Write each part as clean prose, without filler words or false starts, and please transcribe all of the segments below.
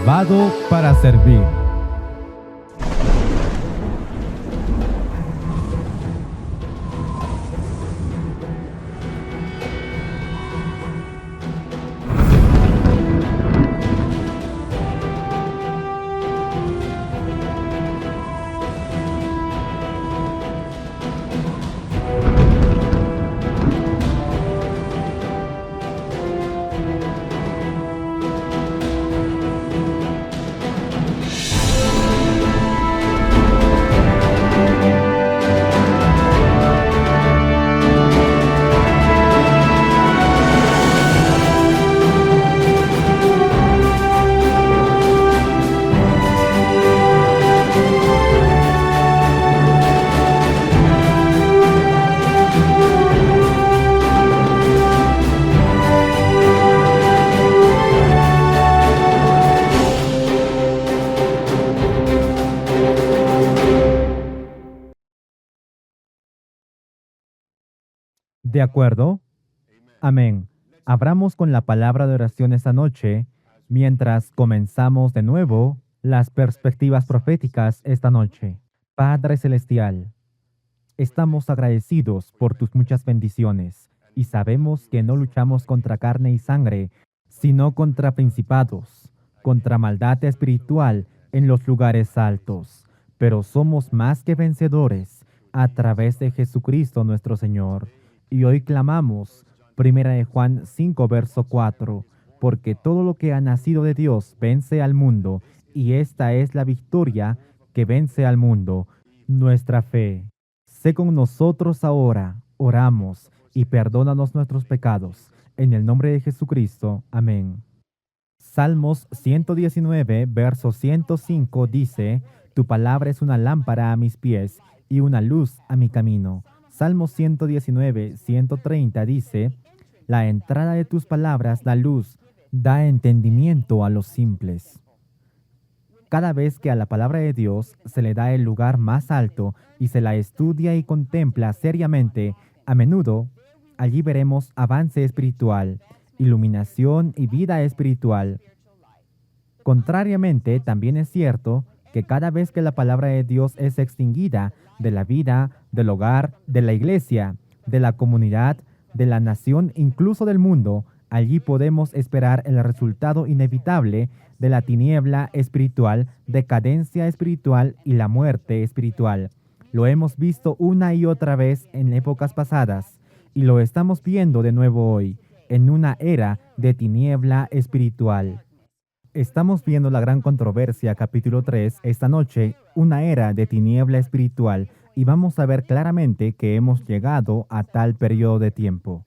Salvado para servir. ¿De acuerdo? Amén. Abramos con la palabra de oración esta noche, mientras comenzamos de nuevo las perspectivas proféticas esta noche. Padre Celestial, estamos agradecidos por tus muchas bendiciones y sabemos que no luchamos contra carne y sangre, sino contra principados, contra maldad espiritual en los lugares altos. Pero somos más que vencedores a través de Jesucristo nuestro Señor. Y hoy clamamos, 1 de Juan 5, verso 4, porque todo lo que ha nacido de Dios vence al mundo, y esta es la victoria que vence al mundo, nuestra fe. Sé con nosotros ahora, oramos, y perdónanos nuestros pecados. En el nombre de Jesucristo. Amén. Salmos 119, verso 105 dice, tu palabra es una lámpara a mis pies y una luz a mi camino. Salmos 119, 130 dice, la entrada de tus palabras da luz, da entendimiento a los simples. Cada vez que a la palabra de Dios se le da el lugar más alto y se la estudia y contempla seriamente, a menudo allí veremos avance espiritual, iluminación y vida espiritual. Contrariamente, también es cierto que cada vez que la palabra de Dios es extinguida de la vida, del hogar, de la iglesia, de la comunidad, de la nación, incluso del mundo, allí podemos esperar el resultado inevitable de la tiniebla espiritual, decadencia espiritual y la muerte espiritual. Lo hemos visto una y otra vez en épocas pasadas y lo estamos viendo de nuevo hoy, en una era de tiniebla espiritual. Estamos viendo la gran controversia, capítulo 3, esta noche, una era de tiniebla espiritual, y vamos a ver claramente que hemos llegado a tal periodo de tiempo.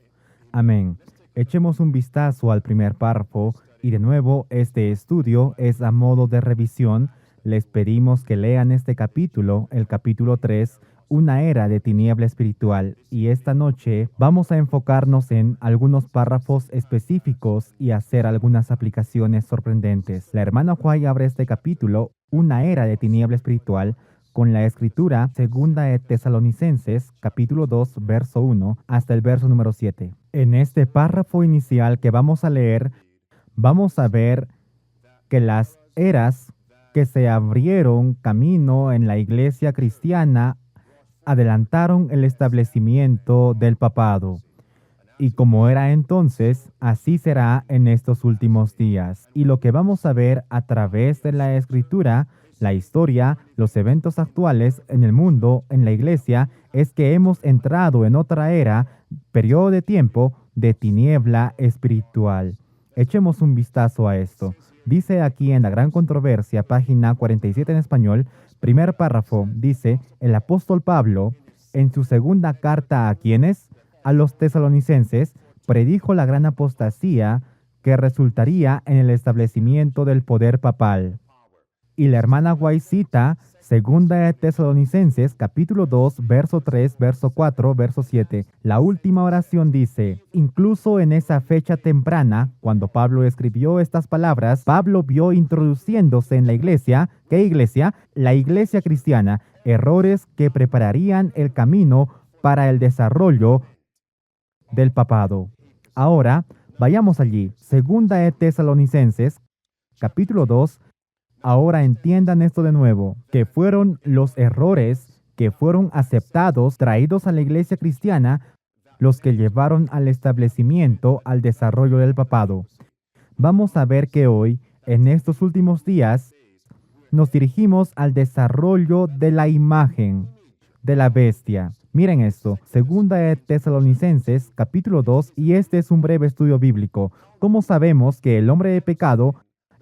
Amén. Echemos un vistazo al primer párrafo, y de nuevo, este estudio es a modo de revisión. Les pedimos que lean este capítulo, el capítulo 3, una era de tiniebla espiritual, y esta noche vamos a enfocarnos en algunos párrafos específicos y hacer algunas aplicaciones sorprendentes. La hermana White abre este capítulo, una era de tiniebla espiritual, con la escritura segunda de Tesalonicenses, capítulo 2, verso 1, hasta el verso número 7. En este párrafo inicial que vamos a leer, vamos a ver que las eras que se abrieron camino en la iglesia cristiana adelantaron el establecimiento del papado. Y como era entonces, así será en estos últimos días. Y lo que vamos a ver a través de la escritura, la historia, los eventos actuales en el mundo, en la iglesia, es que hemos entrado en otra era, periodo de tiempo de tiniebla espiritual. Echemos un vistazo a esto. Dice aquí en la gran controversia, página 47 en español, primer párrafo, dice, el apóstol Pablo, en su segunda carta ¿a quiénes? A los tesalonicenses, predijo la gran apostasía que resultaría en el establecimiento del poder papal. Y la hermana White cita segunda de Tesalonicenses, capítulo 2, verso 3, verso 4, verso 7. La última oración dice, incluso en esa fecha temprana, cuando Pablo escribió estas palabras, Pablo vio introduciéndose en la iglesia, ¿qué iglesia? La iglesia cristiana, errores que prepararían el camino para el desarrollo del papado. Ahora, vayamos allí. Segunda de Tesalonicenses, capítulo 2, Ahora entiendan esto de nuevo, que fueron los errores que fueron aceptados, traídos a la iglesia cristiana, los que llevaron al establecimiento, al desarrollo del papado. Vamos a ver que hoy, en estos últimos días, nos dirigimos al desarrollo de la imagen de la bestia. Miren esto, segunda de Tesalonicenses, capítulo 2, y este es un breve estudio bíblico. ¿Cómo sabemos que el hombre de pecado,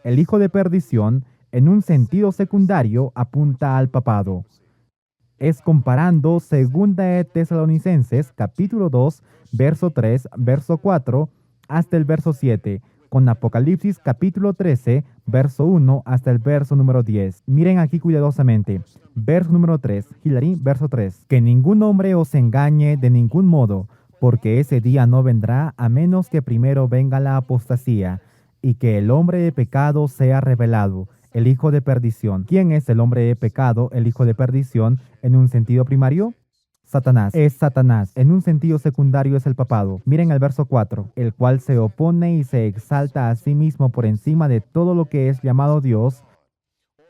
el hijo de perdición, en un sentido secundario, apunta al papado? Es comparando segunda de Tesalonicenses, capítulo 2, verso 3, verso 4, hasta el verso 7, con Apocalipsis capítulo 13, verso 1 hasta el verso número 10. Miren aquí cuidadosamente. Verso número 3, Hilary, verso 3. Que ningún hombre os engañe de ningún modo, porque ese día no vendrá a menos que primero venga la apostasía, y que el hombre de pecado sea revelado, el hijo de perdición. ¿Quién es el hombre de pecado, el hijo de perdición, en un sentido primario? Satanás. Es Satanás. En un sentido secundario es el papado. Miren el verso 4, el cual se opone y se exalta a sí mismo por encima de todo lo que es llamado Dios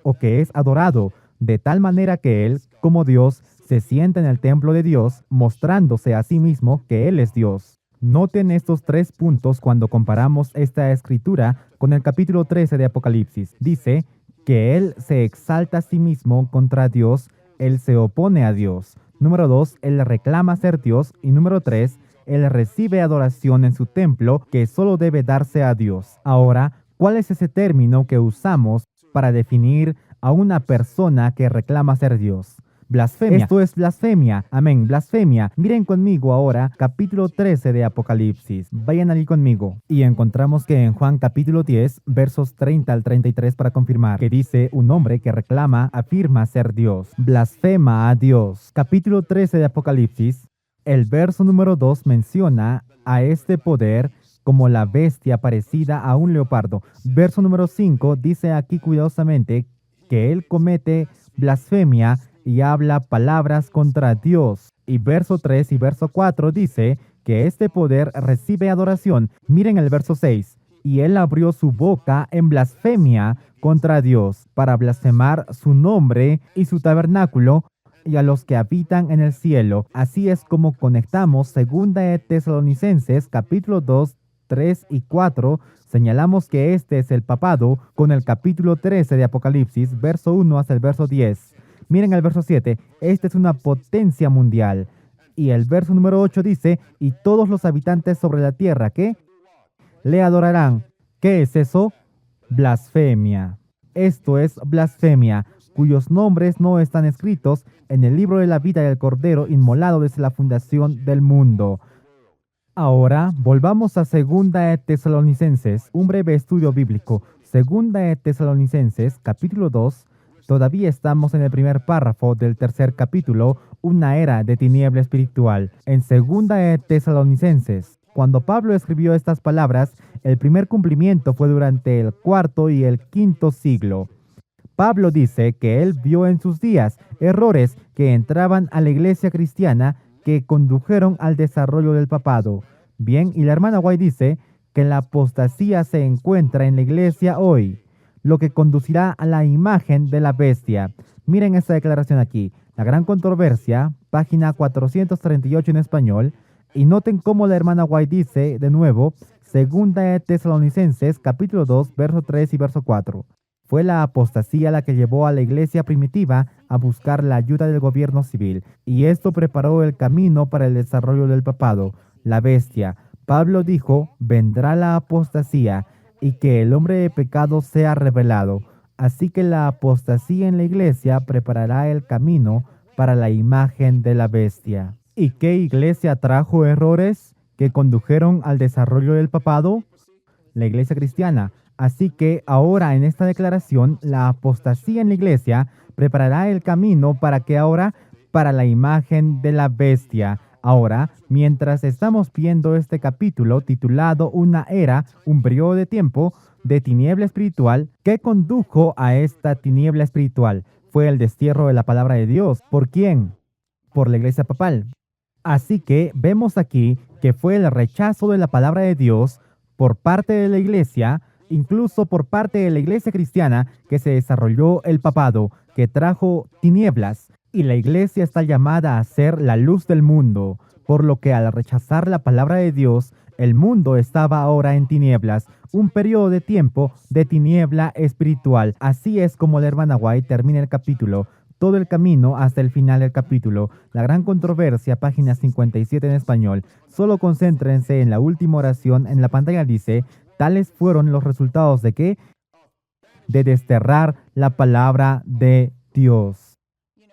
o que es adorado, de tal manera que él, como Dios, se sienta en el templo de Dios, mostrándose a sí mismo que él es Dios. Noten estos 3 puntos cuando comparamos esta escritura con el capítulo 13 de Apocalipsis. Dice que él se exalta a sí mismo contra Dios, él se opone a Dios. Número 2, él reclama ser Dios. Y número 3, él recibe adoración en su templo que solo debe darse a Dios. Ahora, ¿cuál es ese término que usamos para definir a una persona que reclama ser Dios? Blasfemia. Esto es blasfemia. Amén. Blasfemia. Miren conmigo ahora capítulo 13 de Apocalipsis. Vayan allí conmigo. Y encontramos que en Juan capítulo 10, versos 30 al 33 para confirmar, que dice un hombre que reclama, afirma ser Dios. Blasfema a Dios. Capítulo 13 de Apocalipsis. El verso número 2 menciona a este poder como la bestia parecida a un leopardo. Verso número 5 dice aquí cuidadosamente que él comete blasfemia y habla palabras contra Dios. Y verso 3 y verso 4 dice que este poder recibe adoración. Miren el verso 6. Y él abrió su boca en blasfemia contra Dios, para blasfemar su nombre y su tabernáculo y a los que habitan en el cielo. Así es como conectamos segunda de Tesalonicenses, capítulo 2, 3 y 4. Señalamos que este es el papado con el capítulo 13 de Apocalipsis, verso 1 hasta el verso 10. Miren el verso 7, esta es una potencia mundial. Y el verso número 8 dice, y todos los habitantes sobre la tierra, ¿qué? Le adorarán. ¿Qué es eso? Blasfemia. Esto es blasfemia, cuyos nombres no están escritos en el libro de la vida del Cordero inmolado desde la fundación del mundo. Ahora, volvamos a segunda de Tesalonicenses, un breve estudio bíblico. Segunda de Tesalonicenses, capítulo 2. Todavía estamos en el primer párrafo del tercer capítulo, una era de tiniebla espiritual. En segunda de Tesalonicenses, cuando Pablo escribió estas palabras, el primer cumplimiento fue durante el cuarto y el quinto siglo. Pablo dice que él vio en sus días errores que entraban a la iglesia cristiana que condujeron al desarrollo del papado. Bien, y la hermana White dice que la apostasía se encuentra en la iglesia hoy, lo que conducirá a la imagen de la bestia. Miren esta declaración aquí, la gran controversia, página 438 en español, y noten cómo la hermana White dice, de nuevo, segunda de Tesalonicenses, capítulo 2, verso 3 y verso 4. Fue la apostasía la que llevó a la iglesia primitiva a buscar la ayuda del gobierno civil, y esto preparó el camino para el desarrollo del papado, la bestia. Pablo dijo, vendrá la apostasía, y que el hombre de pecado sea revelado. Así que la apostasía en la iglesia preparará el camino para la imagen de la bestia. ¿Y qué iglesia trajo errores que condujeron al desarrollo del papado? La iglesia cristiana. Así que ahora en esta declaración, la apostasía en la iglesia preparará el camino para que ahora, para la imagen de la bestia. Ahora, mientras estamos viendo este capítulo titulado Una era, un periodo de tiempo de tiniebla espiritual, ¿qué condujo a esta tiniebla espiritual? Fue el destierro de la palabra de Dios. ¿Por quién? Por la iglesia papal. Así que vemos aquí que fue el rechazo de la palabra de Dios por parte de la iglesia incluso por parte de la iglesia cristiana, que se desarrolló el papado, que trajo tinieblas, y la iglesia está llamada a ser la luz del mundo, por lo que al rechazar la palabra de Dios, el mundo estaba ahora en tinieblas, un periodo de tiempo de tiniebla espiritual. Así es como la hermana White termina el capítulo, todo el camino hasta el final del capítulo. La gran controversia, página 57 en español. Solo concéntrense en la última oración. En la pantalla dice, tales fueron los resultados de ¿qué? De desterrar la palabra de Dios.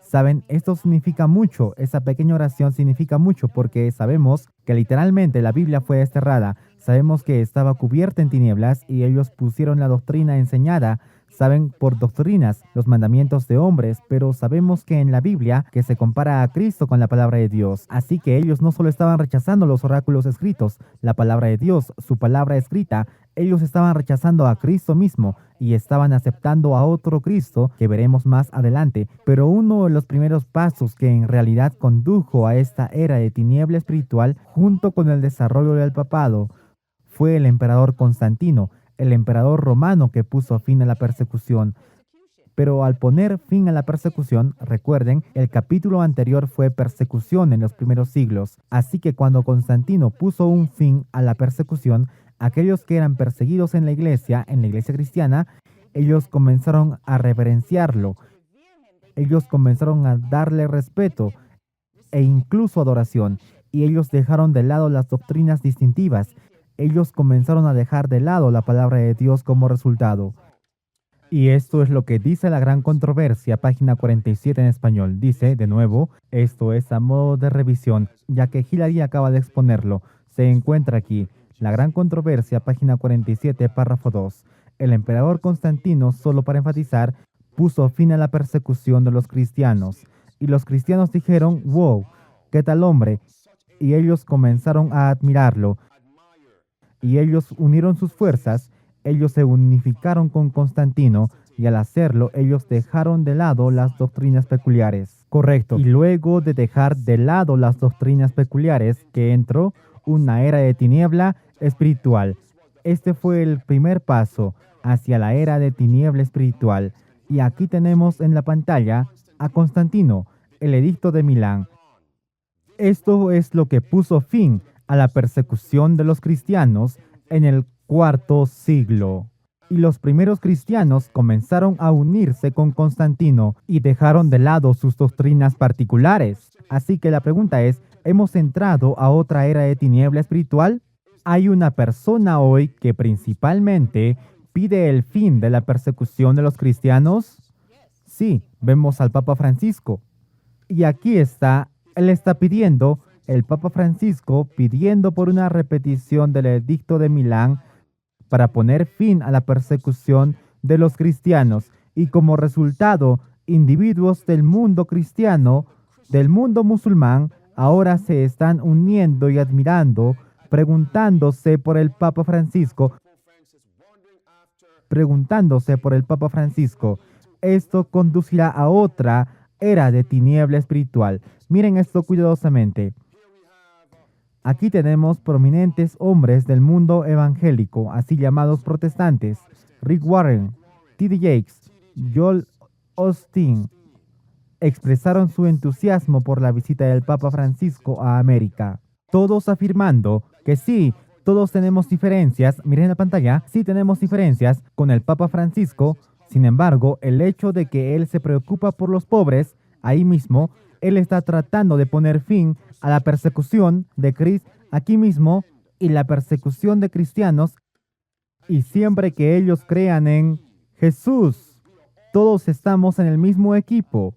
Saben, esto significa mucho, esa pequeña oración significa mucho porque sabemos que literalmente la Biblia fue desterrada, sabemos que estaba cubierta en tinieblas y ellos pusieron la doctrina enseñada, saben, por doctrinas, los mandamientos de hombres, pero sabemos que en la Biblia que se compara a Cristo con la palabra de Dios, así que ellos no solo estaban rechazando los oráculos escritos, la palabra de Dios, su palabra escrita, ellos estaban rechazando a Cristo mismo y estaban aceptando a otro Cristo que veremos más adelante. Pero uno de los primeros pasos que en realidad condujo a esta era de tiniebla espiritual junto con el desarrollo del papado fue el emperador Constantino, el emperador romano que puso fin a la persecución. Pero al poner fin a la persecución, recuerden, el capítulo anterior fue persecución en los primeros siglos. Así que cuando Constantino puso un fin a la persecución, aquellos que eran perseguidos en la iglesia cristiana, ellos comenzaron a reverenciarlo. Ellos comenzaron a darle respeto e incluso adoración. Y ellos dejaron de lado las doctrinas distintivas. Ellos comenzaron a dejar de lado la palabra de Dios como resultado. Y esto es lo que dice la gran controversia, página 47 en español. Dice, de nuevo, esto es a modo de revisión, ya que Hilary acaba de exponerlo. Se encuentra aquí. La gran controversia, página 47, párrafo 2. El emperador Constantino, solo para enfatizar, puso fin a la persecución de los cristianos. Y los cristianos dijeron, wow, ¿qué tal hombre? Y ellos comenzaron a admirarlo. Y ellos unieron sus fuerzas. Ellos se unificaron con Constantino y al hacerlo ellos dejaron de lado las doctrinas peculiares. Correcto. Y luego de dejar de lado las doctrinas peculiares, que entró una era de tiniebla espiritual. Este fue el primer paso hacia la era de tiniebla espiritual. Y aquí tenemos en la pantalla a Constantino, el edicto de Milán. Esto es lo que puso fin a la persecución de los cristianos en el cuarto siglo. Y los primeros cristianos comenzaron a unirse con Constantino y dejaron de lado sus doctrinas particulares. Así que la pregunta es, ¿hemos entrado a otra era de tiniebla espiritual? Hay una persona hoy que principalmente pide el fin de la persecución de los cristianos. Sí, vemos al Papa Francisco. Y aquí está, él está pidiendo, el Papa Francisco pidiendo por una repetición del edicto de Milán para poner fin a la persecución de los cristianos y como resultado, individuos del mundo cristiano, del mundo musulmán, ahora se están uniendo y admirando, preguntándose por el Papa Francisco. Esto conducirá a otra era de tiniebla espiritual. Miren esto cuidadosamente. Aquí tenemos prominentes hombres del mundo evangélico, así llamados protestantes. Rick Warren, T.D. Jakes, Joel Osteen, expresaron su entusiasmo por la visita del Papa Francisco a América. Todos afirmando que sí, todos tenemos diferencias, miren la pantalla, sí tenemos diferencias con el Papa Francisco. Sin embargo, el hecho de que él se preocupa por los pobres, ahí mismo, él está tratando de poner fin a la persecución de Cristo aquí mismo y la persecución de cristianos, y siempre que ellos crean en Jesús, todos estamos en el mismo equipo.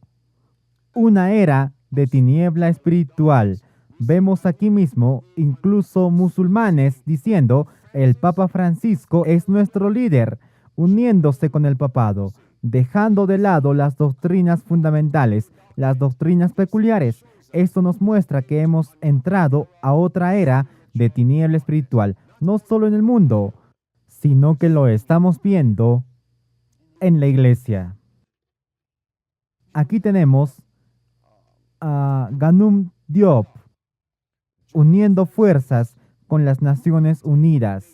Una era de tiniebla espiritual. Vemos aquí mismo incluso musulmanes diciendo el Papa Francisco es nuestro líder, uniéndose con el papado, dejando de lado las doctrinas fundamentales, las doctrinas peculiares. Esto nos muestra que hemos entrado a otra era de tiniebla espiritual, no solo en el mundo, sino que lo estamos viendo en la iglesia. Aquí tenemos a Ganum Diop uniendo fuerzas con las Naciones Unidas.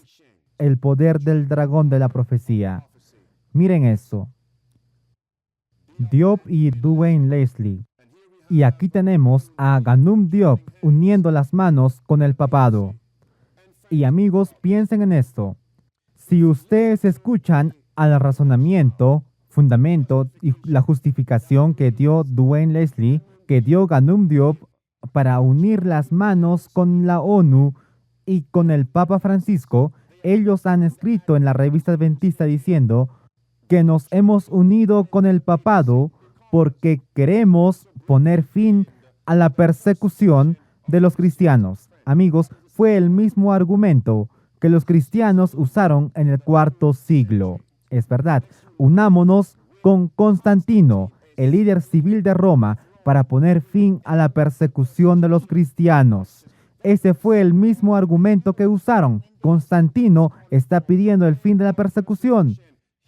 el poder del dragón de la profecía. Miren eso. Diop y Duane Leslie. Y aquí tenemos a Ganum Diop uniendo las manos con el papado. Y amigos, piensen en esto. Si ustedes escuchan al razonamiento, fundamento y la justificación que dio Duane Leslie, que dio Ganum Diop para unir las manos con la ONU y con el Papa Francisco, ellos han escrito en la revista adventista diciendo que nos hemos unido con el papado porque queremos poner fin a la persecución de los cristianos. Amigos, fue el mismo argumento que los cristianos usaron en el cuarto siglo. Es verdad, unámonos con Constantino, el líder civil de Roma, para poner fin a la persecución de los cristianos. Ese fue el mismo argumento que usaron. Constantino está pidiendo el fin de la persecución.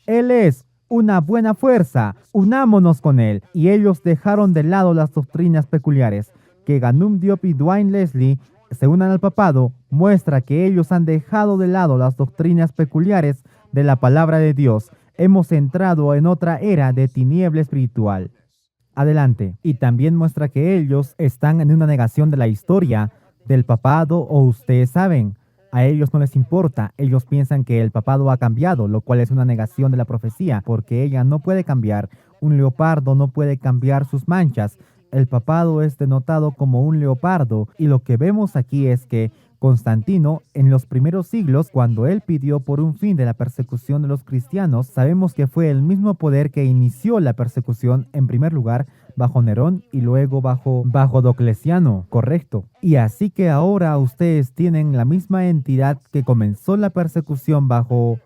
Él es una buena fuerza, unámonos con él. Y ellos dejaron de lado las doctrinas peculiares. Que Ganum Diop y Duane Leslie se unan al papado muestra que ellos han dejado de lado las doctrinas peculiares de la palabra de Dios. Hemos entrado en otra era de tiniebla espiritual. Adelante. Y también muestra que ellos están en una negación de la historia del papado, o ustedes saben, a ellos no les importa. Ellos piensan que el papado ha cambiado, lo cual es una negación de la profecía, porque ella no puede cambiar. Un leopardo no puede cambiar sus manchas. El papado es denotado como un leopardo, y lo que vemos aquí es que Constantino, en los primeros siglos, cuando él pidió por un fin de la persecución de los cristianos, sabemos que fue el mismo poder que inició la persecución en primer lugar bajo Nerón y luego bajo Diocleciano, correcto. Y así que ahora ustedes tienen la misma entidad que comenzó la persecución bajo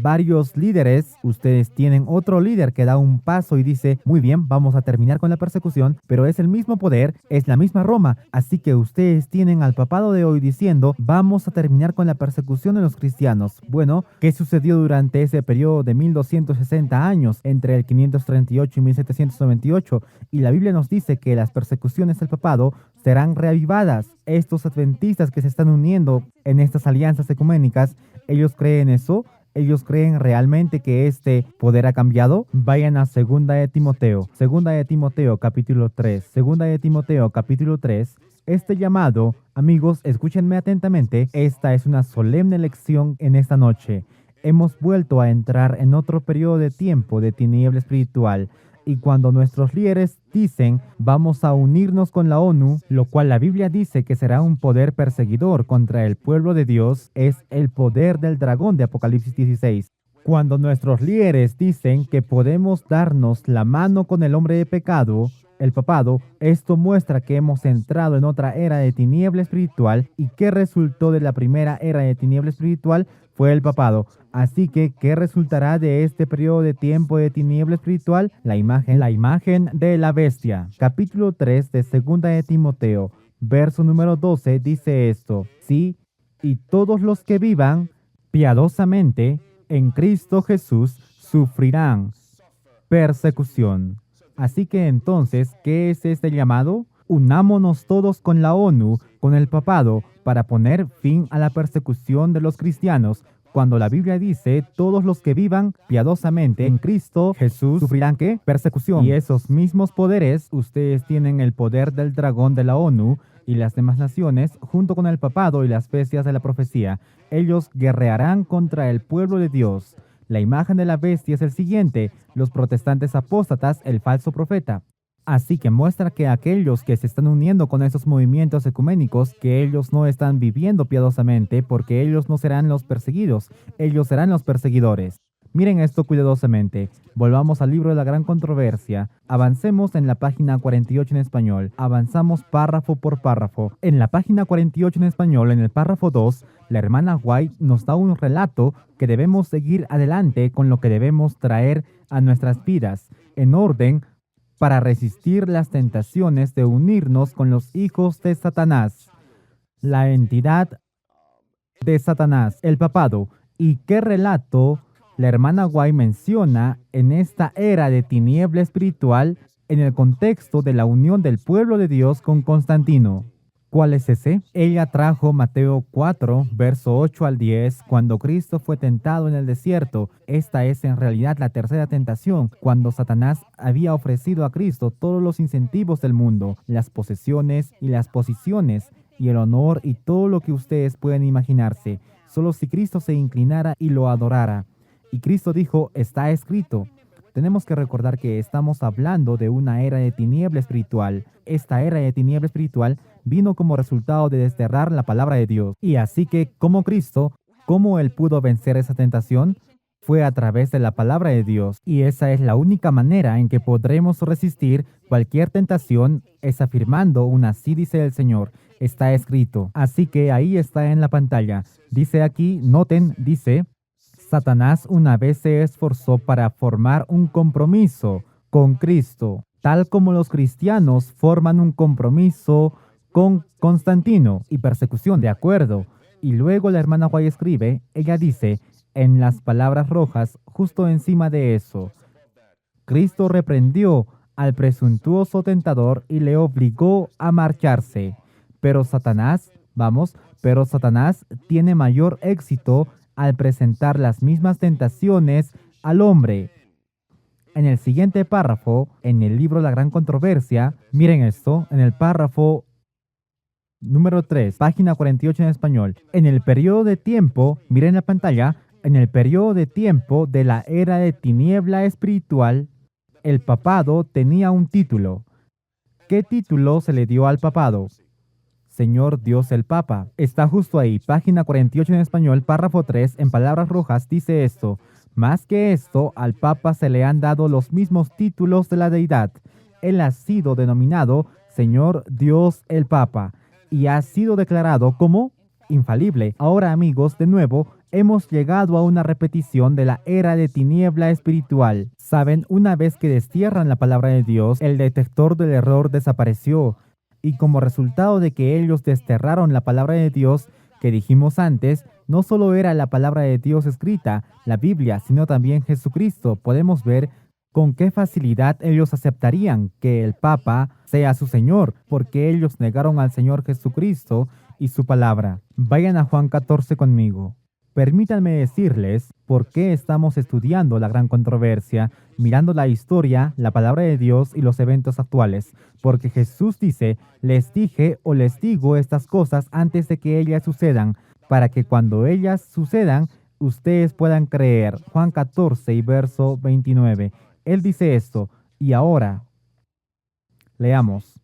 varios líderes. Ustedes tienen otro líder que da un paso y dice, muy bien, vamos a terminar con la persecución, pero es el mismo poder, es la misma Roma, así que ustedes tienen al papado de hoy diciendo, vamos a terminar con la persecución de los cristianos. Bueno, ¿qué sucedió durante ese periodo de 1260 años, entre el 538 y 1798? Y la Biblia nos dice que las persecuciones del papado serán reavivadas. Estos adventistas que se están uniendo en estas alianzas ecuménicas, ¿ellos creen eso? ¿Ellos creen realmente que este poder ha cambiado? Vayan a Segunda de Timoteo capítulo 3. Segunda de Timoteo capítulo 3. Este llamado, amigos, escúchenme atentamente, esta es una solemne lección en esta noche. Hemos vuelto a entrar en otro periodo de tiempo de tiniebla espiritual. Y cuando nuestros líderes dicen, vamos a unirnos con la ONU, lo cual la Biblia dice que será un poder perseguidor contra el pueblo de Dios, es el poder del dragón de Apocalipsis 16. Cuando nuestros líderes dicen que podemos darnos la mano con el hombre de pecado, el papado, esto muestra que hemos entrado en otra era de tiniebla espiritual. ¿Y qué resultó de la primera era de tiniebla espiritual? Fue el papado. Así que, ¿qué resultará de este periodo de tiempo de tiniebla espiritual? La imagen de la bestia. Capítulo 3 de Segunda de Timoteo, verso número 12, dice esto. Sí, y todos los que vivan piadosamente en Cristo Jesús sufrirán persecución. Así que entonces, ¿qué es este llamado? Unámonos todos con la ONU, con el papado, para poner fin a la persecución de los cristianos. Cuando la Biblia dice, todos los que vivan piadosamente en Cristo Jesús sufrirán ¿qué? Persecución. Y esos mismos poderes, ustedes tienen el poder del dragón de la ONU y las demás naciones, junto con el papado y las bestias de la profecía. Ellos guerrearán contra el pueblo de Dios. La imagen de la bestia es el siguiente: los protestantes apóstatas, el falso profeta. Así que muestra que aquellos que se están uniendo con esos movimientos ecuménicos, que ellos no están viviendo piadosamente, porque ellos no serán los perseguidos, ellos serán los perseguidores. Miren esto cuidadosamente. Volvamos al libro de la gran controversia. Avancemos en la página 48 en español. Avanzamos párrafo por párrafo. En la página 48 en español, en el párrafo 2, la hermana White nos da un relato que debemos seguir adelante con lo que debemos traer a nuestras vidas, en orden para resistir las tentaciones de unirnos con los hijos de Satanás. La entidad de Satanás, el papado. ¿Y qué relato la hermana White menciona en esta era de tiniebla espiritual en el contexto de la unión del pueblo de Dios con Constantino? ¿Cuál es ese? Ella trajo Mateo 4, verso 8 al 10, cuando Cristo fue tentado en el desierto. Esta es en realidad la tercera tentación, cuando Satanás había ofrecido a Cristo todos los incentivos del mundo, las posesiones y las posiciones, y el honor y todo lo que ustedes pueden imaginarse, solo si Cristo se inclinara y lo adorara. Y Cristo dijo, está escrito. Tenemos que recordar que estamos hablando de una era de tiniebla espiritual. Esta era de tiniebla espiritual vino como resultado de desterrar la palabra de Dios. Y así que, como Cristo, ¿cómo Él pudo vencer esa tentación? Fue a través de la palabra de Dios. Y esa es la única manera en que podremos resistir cualquier tentación, es afirmando un así dice el Señor. Está escrito. Así que ahí está en la pantalla. Dice aquí, noten, dice, Satanás una vez se esforzó para formar un compromiso con Cristo, tal como los cristianos forman un compromiso con Constantino y persecución, de acuerdo. Y luego la hermana White escribe, ella dice, en las palabras rojas, justo encima de eso, Cristo reprendió al presuntuoso tentador y le obligó a marcharse. Pero Satanás tiene mayor éxito al presentar las mismas tentaciones al hombre. En el siguiente párrafo, en el libro La Gran Controversia, miren esto, en el párrafo número 3, página 48 en español. En el periodo de tiempo, miren la pantalla, en el periodo de tiempo de la era de tiniebla espiritual, el papado tenía un título. ¿Qué título se le dio al papado? Señor Dios el Papa. Está justo ahí, página 48 en español, párrafo 3, en palabras rojas, dice esto. Más que esto, al Papa se le han dado los mismos títulos de la deidad. Él ha sido denominado Señor Dios el Papa y ha sido declarado como infalible. Ahora, amigos, de nuevo, hemos llegado a una repetición de la era de tiniebla espiritual. Saben, una vez que destierran la palabra de Dios, el detector del error desapareció. Y como resultado de que ellos desterraron la palabra de Dios que dijimos antes, no solo era la palabra de Dios escrita, la Biblia, sino también Jesucristo. Podemos ver con qué facilidad ellos aceptarían que el Papa sea su Señor, porque ellos negaron al Señor Jesucristo y su palabra. Vayan a Juan 14 conmigo. Permítanme decirles por qué estamos estudiando la gran controversia, mirando la historia, la palabra de Dios y los eventos actuales. Porque Jesús dice, les dije o les digo estas cosas antes de que ellas sucedan, para que cuando ellas sucedan, ustedes puedan creer. Juan 14 y verso 29. Él dice esto, y ahora, leamos,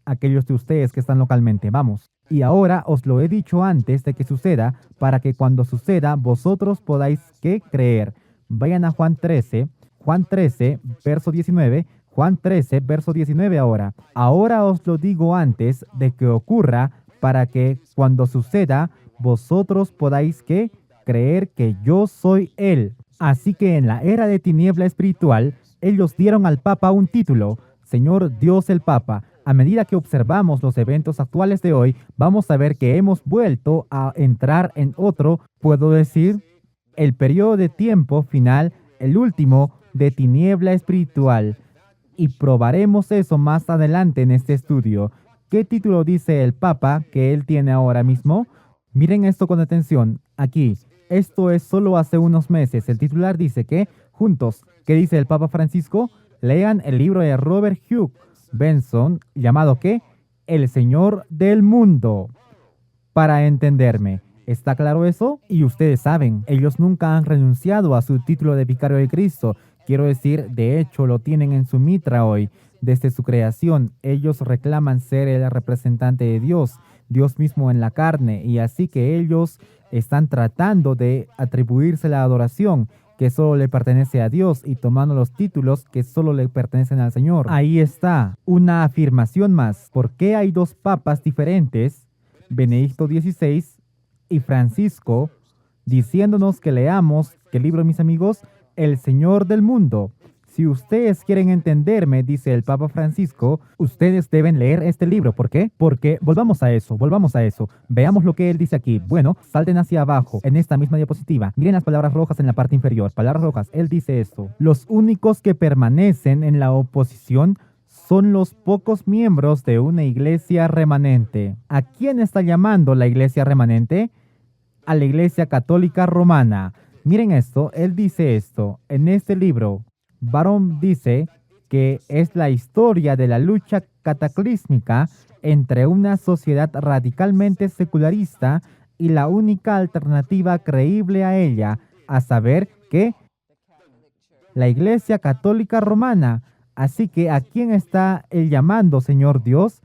aquellos de ustedes que están localmente, vamos. Y ahora os lo he dicho antes de que suceda, para que cuando suceda vosotros podáis ¿qué? Creer. Vayan a Juan 13, verso 19, Juan 13, verso 19 ahora. Ahora os lo digo antes de que ocurra, para que cuando suceda vosotros podáis ¿qué? Creer que yo soy Él. Así que en la era de tiniebla espiritual, ellos dieron al Papa un título, Señor Dios el Papa. A medida que observamos los eventos actuales de hoy, vamos a ver que hemos vuelto a entrar en otro, puedo decir, el periodo de tiempo final, el último de tiniebla espiritual. Y probaremos eso más adelante en este estudio. ¿Qué título dice el Papa que él tiene ahora mismo? Miren esto con atención. Aquí, esto es solo hace unos meses. El titular dice que, juntos, ¿qué dice el Papa Francisco? Lean el libro de Robert Hugh Benson, llamado ¿qué? El Señor del Mundo. Para entenderme, ¿está claro eso? Y ustedes saben, ellos nunca han renunciado a su título de vicario de Cristo. Quiero decir, de hecho, lo tienen en su mitra hoy. Desde su creación, ellos reclaman ser el representante de Dios, Dios mismo en la carne, y así que ellos están tratando de atribuirse la adoración que solo le pertenece a Dios y tomando los títulos que solo le pertenecen al Señor. Ahí está, una afirmación más. ¿Por qué hay dos papas diferentes, Benedicto XVI y Francisco, diciéndonos que leamos, ¿qué libro, mis amigos? El Señor del Mundo. Si ustedes quieren entenderme, dice el Papa Francisco, ustedes deben leer este libro. ¿Por qué? Porque volvamos a eso. Veamos lo que él dice aquí. Bueno, salten hacia abajo en esta misma diapositiva. Miren las palabras rojas en la parte inferior. Palabras rojas. Él dice esto. Los únicos que permanecen en la oposición son los pocos miembros de una iglesia remanente. ¿A quién está llamando la iglesia remanente? A la Iglesia Católica Romana. Miren esto, él dice esto en este libro. Barón dice que es la historia de la lucha cataclísmica entre una sociedad radicalmente secularista y la única alternativa creíble a ella, a saber que la Iglesia Católica Romana. Así que, ¿a quién está él llamando, Señor Dios?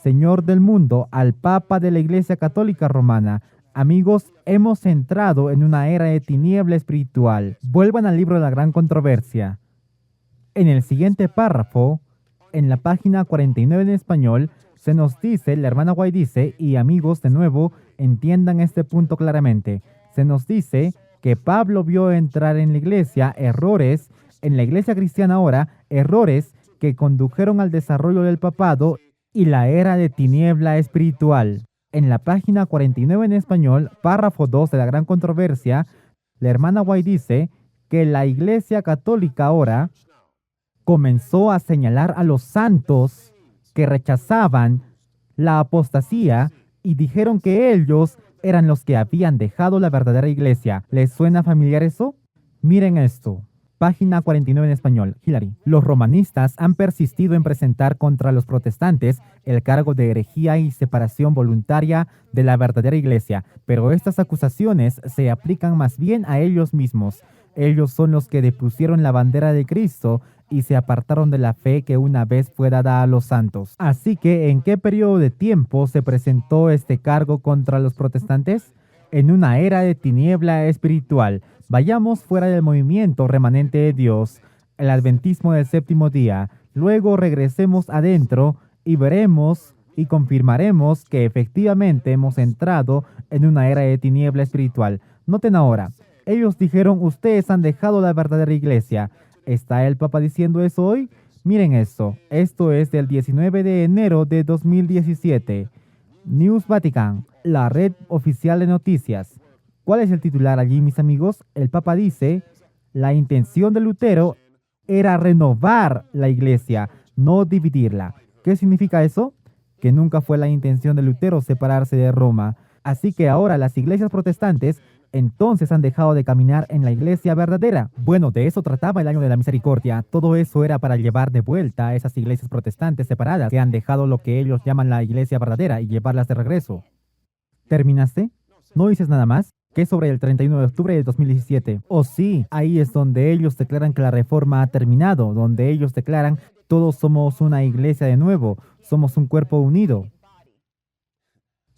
Señor del mundo, al Papa de la Iglesia Católica Romana. Amigos, hemos entrado en una era de tiniebla espiritual. Vuelvan al libro de la gran controversia. En el siguiente párrafo, en la página 49 en español, se nos dice, la hermana White dice, y amigos, de nuevo, entiendan este punto claramente. Se nos dice que Pablo vio entrar en la iglesia errores, en la iglesia cristiana ahora, errores que condujeron al desarrollo del papado y la era de tiniebla espiritual. En la página 49 en español, párrafo 2 de la gran controversia, la hermana White dice que la iglesia católica ahora comenzó a señalar a los santos que rechazaban la apostasía y dijeron que ellos eran los que habían dejado la verdadera iglesia. ¿Les suena familiar eso? Miren esto. Página 49 en español. Hilary. Los romanistas han persistido en presentar contra los protestantes el cargo de herejía y separación voluntaria de la verdadera iglesia, pero estas acusaciones se aplican más bien a ellos mismos. Ellos son los que depusieron la bandera de Cristo y se apartaron de la fe que una vez fue dada a los santos. Así que, ¿en qué periodo de tiempo se presentó este cargo contra los protestantes? En una era de tiniebla espiritual. Vayamos fuera del movimiento remanente de Dios, el adventismo del séptimo día. Luego regresemos adentro y veremos y confirmaremos que efectivamente hemos entrado en una era de tiniebla espiritual. Noten ahora, ellos dijeron, ustedes han dejado la verdadera iglesia. ¿Está el Papa diciendo eso hoy? Miren esto. Esto es del 19 de enero de 2017. News Vatican, la red oficial de noticias. ¿Cuál es el titular allí, mis amigos? El Papa dice, la intención de Lutero era renovar la iglesia, no dividirla. ¿Qué significa eso? Que nunca fue la intención de Lutero separarse de Roma. Así que ahora las iglesias protestantes entonces han dejado de caminar en la iglesia verdadera. Bueno, de eso trataba el año de la misericordia. Todo eso era para llevar de vuelta a esas iglesias protestantes separadas que han dejado lo que ellos llaman la iglesia verdadera y llevarlas de regreso. ¿Terminaste? ¿No dices nada más? ¿Qué sobre el 31 de octubre de 2017? Oh sí, ahí es donde ellos declaran que la reforma ha terminado, donde ellos declaran todos somos una iglesia de nuevo, somos un cuerpo unido.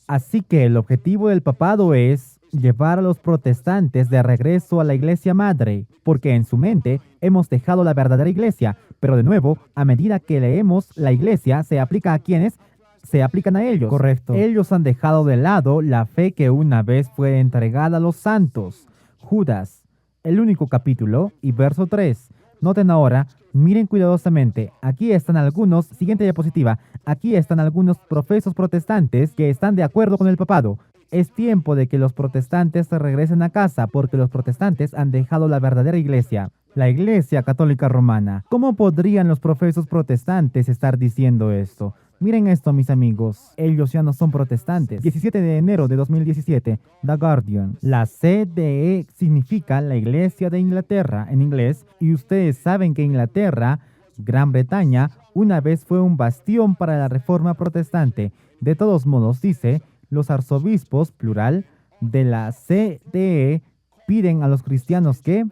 Así que el objetivo del papado es llevar a los protestantes de regreso a la iglesia madre, porque en su mente hemos dejado la verdadera iglesia, pero de nuevo, a medida que leemos la iglesia, se aplica a quienes se aplican a ellos. Correcto. Ellos han dejado de lado la fe que una vez fue entregada a los santos. Judas, el único capítulo y verso 3. Noten ahora, miren cuidadosamente, aquí están algunos, siguiente diapositiva, aquí están algunos profesos protestantes que están de acuerdo con el papado. Es tiempo de que los protestantes se regresen a casa porque los protestantes han dejado la verdadera iglesia, la Iglesia Católica Romana. ¿Cómo podrían los profesos protestantes estar diciendo esto? Miren esto, mis amigos. Ellos ya no son protestantes. 17 de enero de 2017, The Guardian. La CDE significa la Iglesia de Inglaterra en inglés, y ustedes saben que Inglaterra, Gran Bretaña, una vez fue un bastión para la reforma protestante. De todos modos, dice, los arzobispos, plural, de la CDE piden a los cristianos que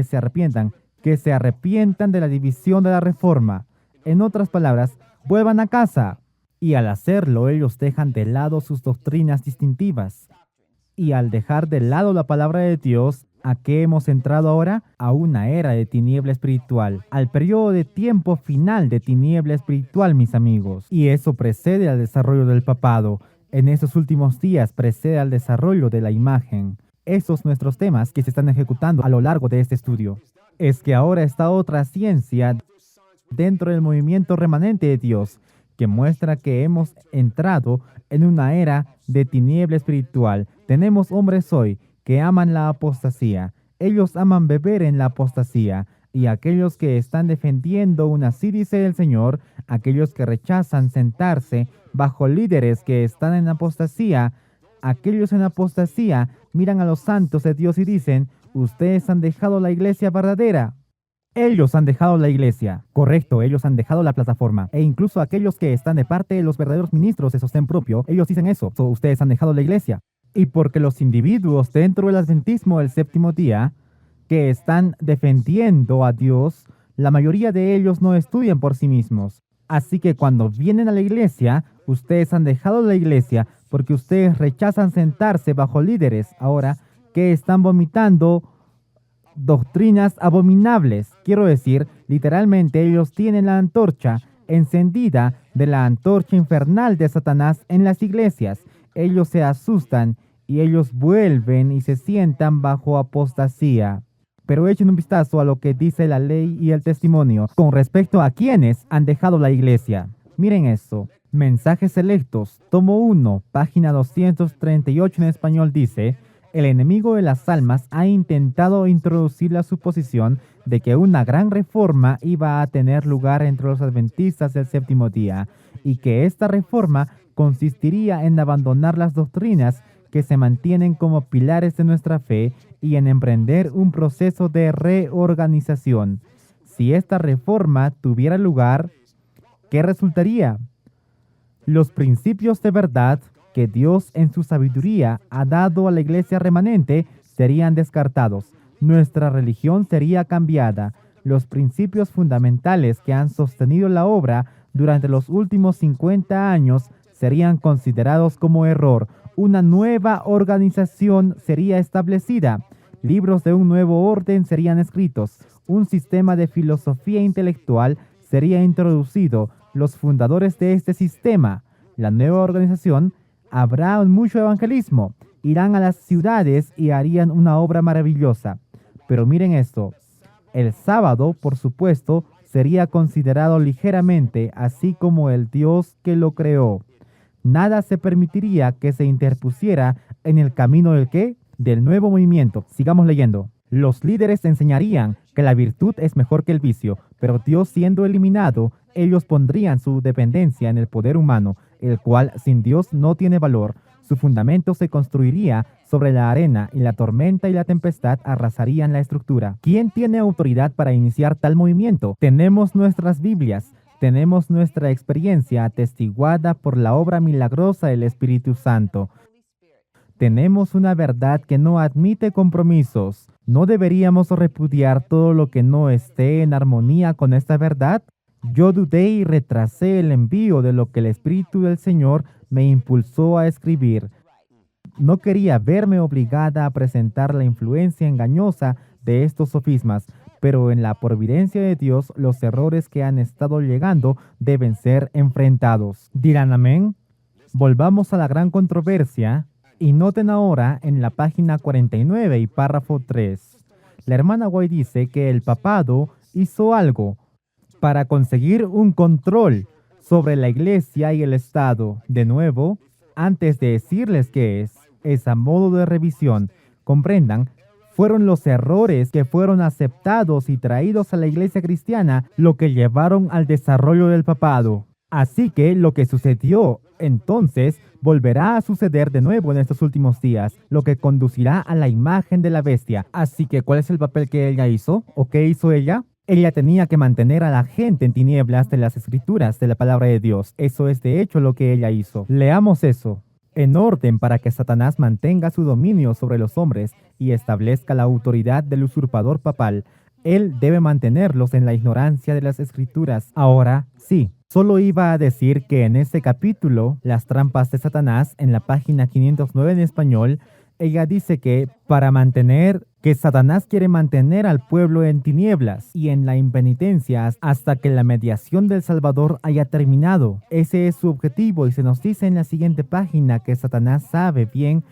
se arrepientan de la división de la reforma. En otras palabras, vuelvan a casa. Y al hacerlo, ellos dejan de lado sus doctrinas distintivas. Y al dejar de lado la palabra de Dios, ¿a qué hemos entrado ahora? A una era de tiniebla espiritual, al periodo de tiempo final de tiniebla espiritual, mis amigos. Y eso precede al desarrollo del papado. En esos últimos días precede al desarrollo de la imagen. Esos son nuestros temas que se están ejecutando a lo largo de este estudio. Es que ahora está otra ciencia dentro del movimiento remanente de Dios, que muestra que hemos entrado en una era de tiniebla espiritual. Tenemos hombres hoy que aman la apostasía. Ellos aman beber en la apostasía. y aquellos que están defendiendo aún así, dice el Señor, aquellos que rechazan sentarse bajo líderes que están en apostasía, aquellos en apostasía miran a los santos de Dios y dicen, ustedes han dejado la iglesia verdadera. Ellos han dejado la iglesia. Correcto, ellos han dejado la plataforma. E incluso aquellos que están de parte de los verdaderos ministros de sostén propio, ellos dicen eso. Ustedes han dejado la iglesia. Y porque los individuos dentro del adventismo del séptimo día que están defendiendo a Dios, la mayoría de ellos no estudian por sí mismos. Así que cuando vienen a la iglesia, ustedes han dejado la iglesia porque ustedes rechazan sentarse bajo líderes ahora que están vomitando doctrinas abominables. Quiero decir, literalmente ellos tienen la antorcha encendida de la antorcha infernal de Satanás en las iglesias. Ellos se asustan y ellos vuelven y se sientan bajo apostasía. Pero echen un vistazo a lo que dice la ley y el testimonio con respecto a quienes han dejado la iglesia. Miren eso. Mensajes selectos, tomo 1, página 238 en español dice, el enemigo de las almas ha intentado introducir la suposición de que una gran reforma iba a tener lugar entre los adventistas del séptimo día y que esta reforma consistiría en abandonar las doctrinas que se mantienen como pilares de nuestra fe y en emprender un proceso de reorganización. Si esta reforma tuviera lugar, ¿qué resultaría? Los principios de verdad que Dios en su sabiduría ha dado a la iglesia remanente serían descartados. Nuestra religión sería cambiada. Los principios fundamentales que han sostenido la obra durante los últimos 50 años serían considerados como error. Una nueva organización sería establecida. Libros de un nuevo orden serían escritos. Un sistema de filosofía intelectual sería introducido. Los fundadores de este sistema, la nueva organización, habrá mucho evangelismo. Irán a las ciudades y harían una obra maravillosa. Pero miren esto. El sábado, por supuesto, sería considerado ligeramente, así como el Dios que lo creó. Nada se permitiría que se interpusiera en el camino del ¿qué? Del nuevo movimiento. Sigamos leyendo. Los líderes enseñarían que la virtud es mejor que el vicio, pero Dios siendo eliminado, ellos pondrían su dependencia en el poder humano, el cual sin Dios no tiene valor. Su fundamento se construiría sobre la arena y la tormenta y la tempestad arrasarían la estructura. ¿Quién tiene autoridad para iniciar tal movimiento? Tenemos nuestras Biblias. Tenemos nuestra experiencia atestiguada por la obra milagrosa del Espíritu Santo. Tenemos una verdad que no admite compromisos. ¿No deberíamos repudiar todo lo que no esté en armonía con esta verdad? Yo dudé y retrasé el envío de lo que el Espíritu del Señor me impulsó a escribir. No quería verme obligada a presentar la influencia engañosa de estos sofismas, pero en la providencia de Dios los errores que han estado llegando deben ser enfrentados. ¿Dirán amén? Volvamos a la gran controversia y noten ahora en la página 49 y párrafo 3. La hermana White dice que el papado hizo algo para conseguir un control sobre la iglesia y el Estado. De nuevo, antes de decirles qué es a modo de revisión, comprendan, fueron los errores que fueron aceptados y traídos a la iglesia cristiana lo que llevaron al desarrollo del papado. Así que lo que sucedió entonces volverá a suceder de nuevo en estos últimos días, lo que conducirá a la imagen de la bestia. Así que, ¿cuál es el papel que ella hizo? ¿O qué hizo ella? Ella tenía que mantener a la gente en tinieblas de las escrituras de la palabra de Dios. Eso es de hecho lo que ella hizo. Leamos eso. En orden para que Satanás mantenga su dominio sobre los hombres y establezca la autoridad del usurpador papal, él debe mantenerlos en la ignorancia de las escrituras. Ahora, sí, solo iba a decir que en este capítulo, Las trampas de Satanás, en la página 509 en español, ella dice que Satanás quiere mantener al pueblo en tinieblas y en la impenitencia hasta que la mediación del Salvador haya terminado. Ese es su objetivo y se nos dice en la siguiente página que Satanás sabe bien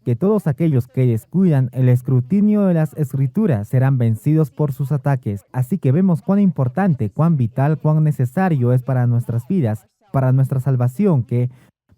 que todos aquellos que descuidan el escrutinio de las escrituras serán vencidos por sus ataques. Así que vemos cuán importante, cuán vital, cuán necesario es para nuestras vidas, para nuestra salvación, que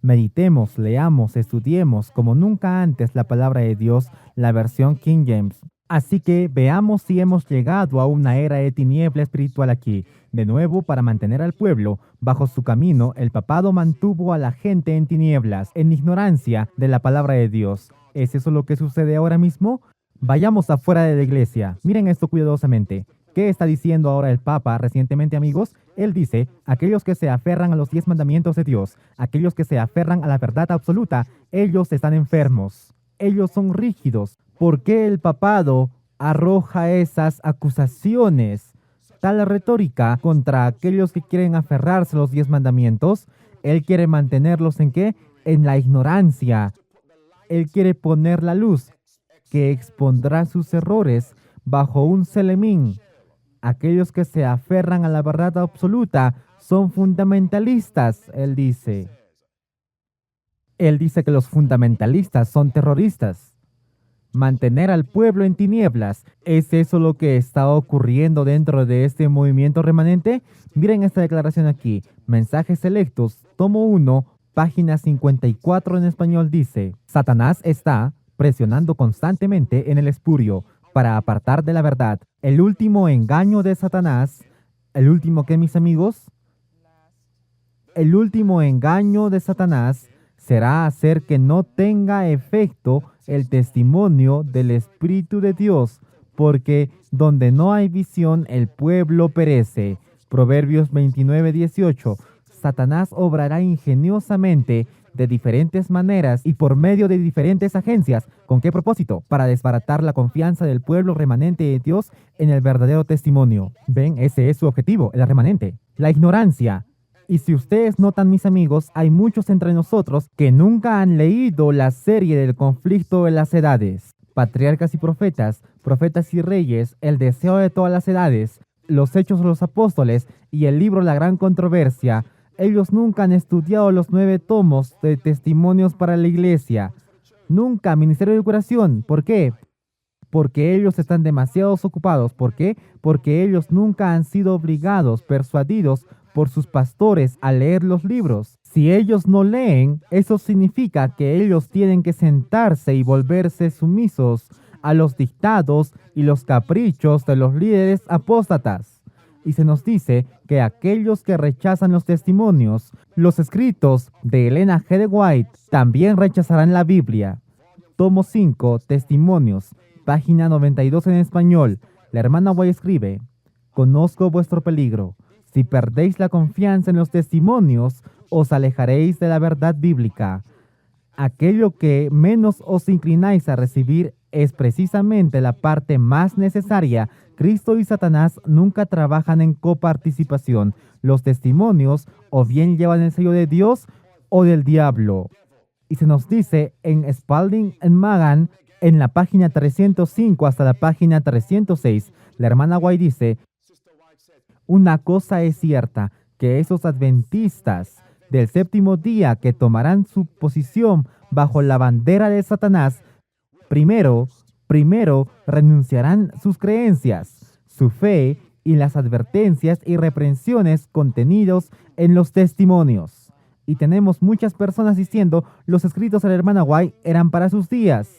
meditemos, leamos, estudiemos como nunca antes la palabra de Dios, la versión King James. Así que veamos si hemos llegado a una era de tiniebla espiritual aquí. De nuevo, para mantener al pueblo bajo su camino, el papado mantuvo a la gente en tinieblas, en ignorancia de la palabra de Dios. ¿Es eso lo que sucede ahora mismo? Vayamos afuera de la iglesia. Miren esto cuidadosamente. ¿Qué está diciendo ahora el Papa recientemente, amigos? Él dice, aquellos que se aferran a los 10 mandamientos de Dios, aquellos que se aferran a la verdad absoluta, ellos están enfermos. Ellos son rígidos. ¿Por qué el papado arroja esas acusaciones, tal retórica contra aquellos que quieren aferrarse a los 10 mandamientos? Él quiere mantenerlos ¿en qué? En la ignorancia. Él quiere poner la luz que expondrá sus errores bajo un selemín. Aquellos que se aferran a la verdad absoluta son fundamentalistas, él dice. Él dice que los fundamentalistas son terroristas. Mantener al pueblo en tinieblas, ¿es eso lo que está ocurriendo dentro de este movimiento remanente? Miren esta declaración aquí. Mensajes selectos, tomo 1, página 54 en español dice: Satanás está presionando constantemente en el espurio para apartar de la verdad. El último engaño de Satanás, ¿el último qué, mis amigos? El último engaño de Satanás será hacer que no tenga efecto el testimonio del Espíritu de Dios, porque donde no hay visión, el pueblo perece. Proverbios 29:18. Satanás obrará ingeniosamente de diferentes maneras y por medio de diferentes agencias. ¿Con qué propósito? Para desbaratar la confianza del pueblo remanente de Dios en el verdadero testimonio. ¿Ven? Ese es su objetivo, el remanente. La ignorancia. Y si ustedes notan, mis amigos, hay muchos entre nosotros que nunca han leído la serie del conflicto de las edades. Patriarcas y profetas, profetas y reyes, el deseo de todas las edades, los hechos de los apóstoles y el libro La Gran Controversia. Ellos nunca han estudiado los 9 tomos de testimonios para la iglesia. Nunca, ministerio de curación. ¿Por qué? Porque ellos están demasiado ocupados. ¿Por qué? Porque ellos nunca han sido obligados, persuadidos por sus pastores a leer los libros. Si ellos no leen, eso significa que ellos tienen que sentarse y volverse sumisos a los dictados y los caprichos de los líderes apóstatas. Y se nos dice que aquellos que rechazan los testimonios, los escritos de Elena G. de White, también rechazarán la Biblia. Tomo 5, Testimonios, página 92 en español. La hermana White escribe: conozco vuestro peligro. Si perdéis la confianza en los testimonios, os alejaréis de la verdad bíblica. Aquello que menos os inclináis a recibir es precisamente la parte más necesaria. Cristo y Satanás nunca trabajan en coparticipación. Los testimonios o bien llevan el sello de Dios o del diablo. Y se nos dice en Spalding and Magan, en la página 305 hasta la página 306, la hermana White dice: una cosa es cierta, que esos adventistas del séptimo día que tomarán su posición bajo la bandera de Satanás, primero renunciarán sus creencias, su fe y las advertencias y reprensiones contenidos en los testimonios. Y tenemos muchas personas diciendo, los escritos de la hermana White eran para sus días.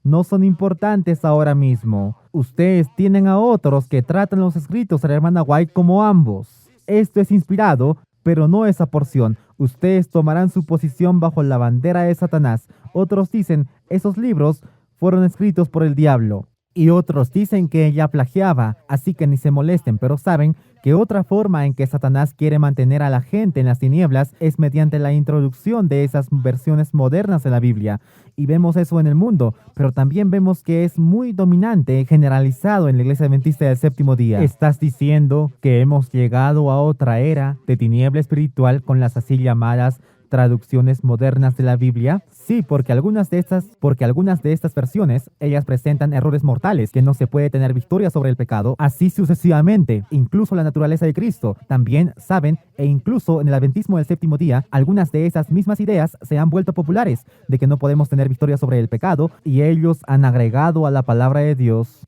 No son importantes ahora mismo. Ustedes tienen a otros que tratan los escritos de la hermana White como ambos. Esto es inspirado, pero no esa porción. Ustedes tomarán su posición bajo la bandera de Satanás. Otros dicen, esos libros fueron escritos por el diablo. Y otros dicen que ella plagiaba, así que ni se molesten, pero saben que otra forma en que Satanás quiere mantener a la gente en las tinieblas es mediante la introducción de esas versiones modernas de la Biblia. Y vemos eso en el mundo, pero también vemos que es muy dominante, generalizado en la Iglesia Adventista del Séptimo Día. ¿Estás diciendo que hemos llegado a otra era de tiniebla espiritual con las así llamadas traducciones modernas de la Biblia? Sí, porque algunas de estas versiones, ellas presentan errores mortales, que no se puede tener victoria sobre el pecado, así sucesivamente. Incluso la naturaleza de Cristo, también saben, e incluso en el adventismo del séptimo día, algunas de esas mismas ideas se han vuelto populares, de que no podemos tener victoria sobre el pecado, y ellos han agregado a la palabra de Dios.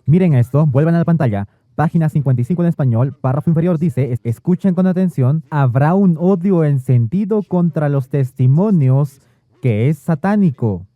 Miren esto, vuelvan a la pantalla. Página 55 en español, párrafo inferior dice, escuchen con atención: habrá un odio encendido contra los testimonios que es satánico.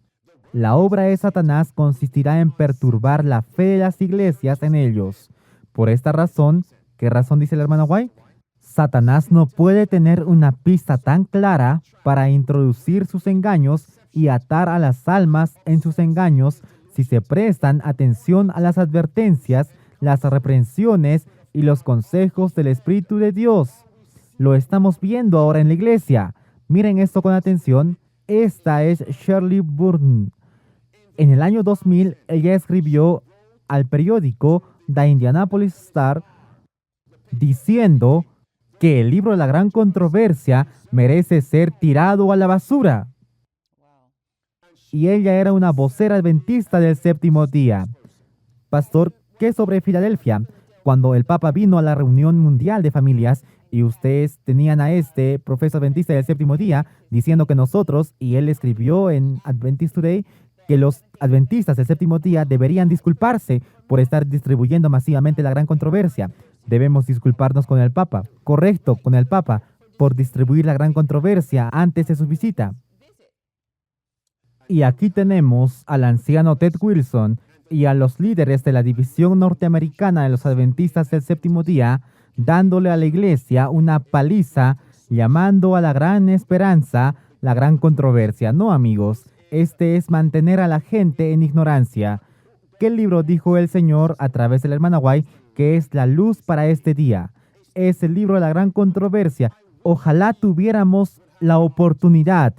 La obra de Satanás consistirá en perturbar la fe de las iglesias en ellos. Por esta razón, ¿qué razón dice el hermano White? Satanás no puede tener una pista tan clara para introducir sus engaños y atar a las almas en sus engaños si se prestan atención a las advertencias, las reprensiones y los consejos del Espíritu de Dios. Lo estamos viendo ahora en la iglesia. Miren esto con atención. Esta es Shirley Burton. En el año 2000, ella escribió al periódico The Indianapolis Star diciendo que el libro de la gran controversia merece ser tirado a la basura. Y ella era una vocera adventista del séptimo día. Pastor, ¿qué sobre Filadelfia? Cuando el Papa vino a la reunión mundial de familias y ustedes tenían a este profesor adventista del séptimo día diciendo que nosotros, y él escribió en Adventist Today, que los adventistas del séptimo día deberían disculparse por estar distribuyendo masivamente la gran controversia. Debemos disculparnos con el Papa, correcto, con el Papa, por distribuir la gran controversia antes de su visita. Y aquí tenemos al anciano Ted Wilson y a los líderes de la división norteamericana de los adventistas del séptimo día, dándole a la iglesia una paliza, llamando a la gran esperanza la gran controversia. No, amigos, este es mantener a la gente en ignorancia. ¿Qué libro dijo el Señor a través del hermano White que es la luz para este día? Es el libro de la gran controversia. Ojalá tuviéramos la oportunidad,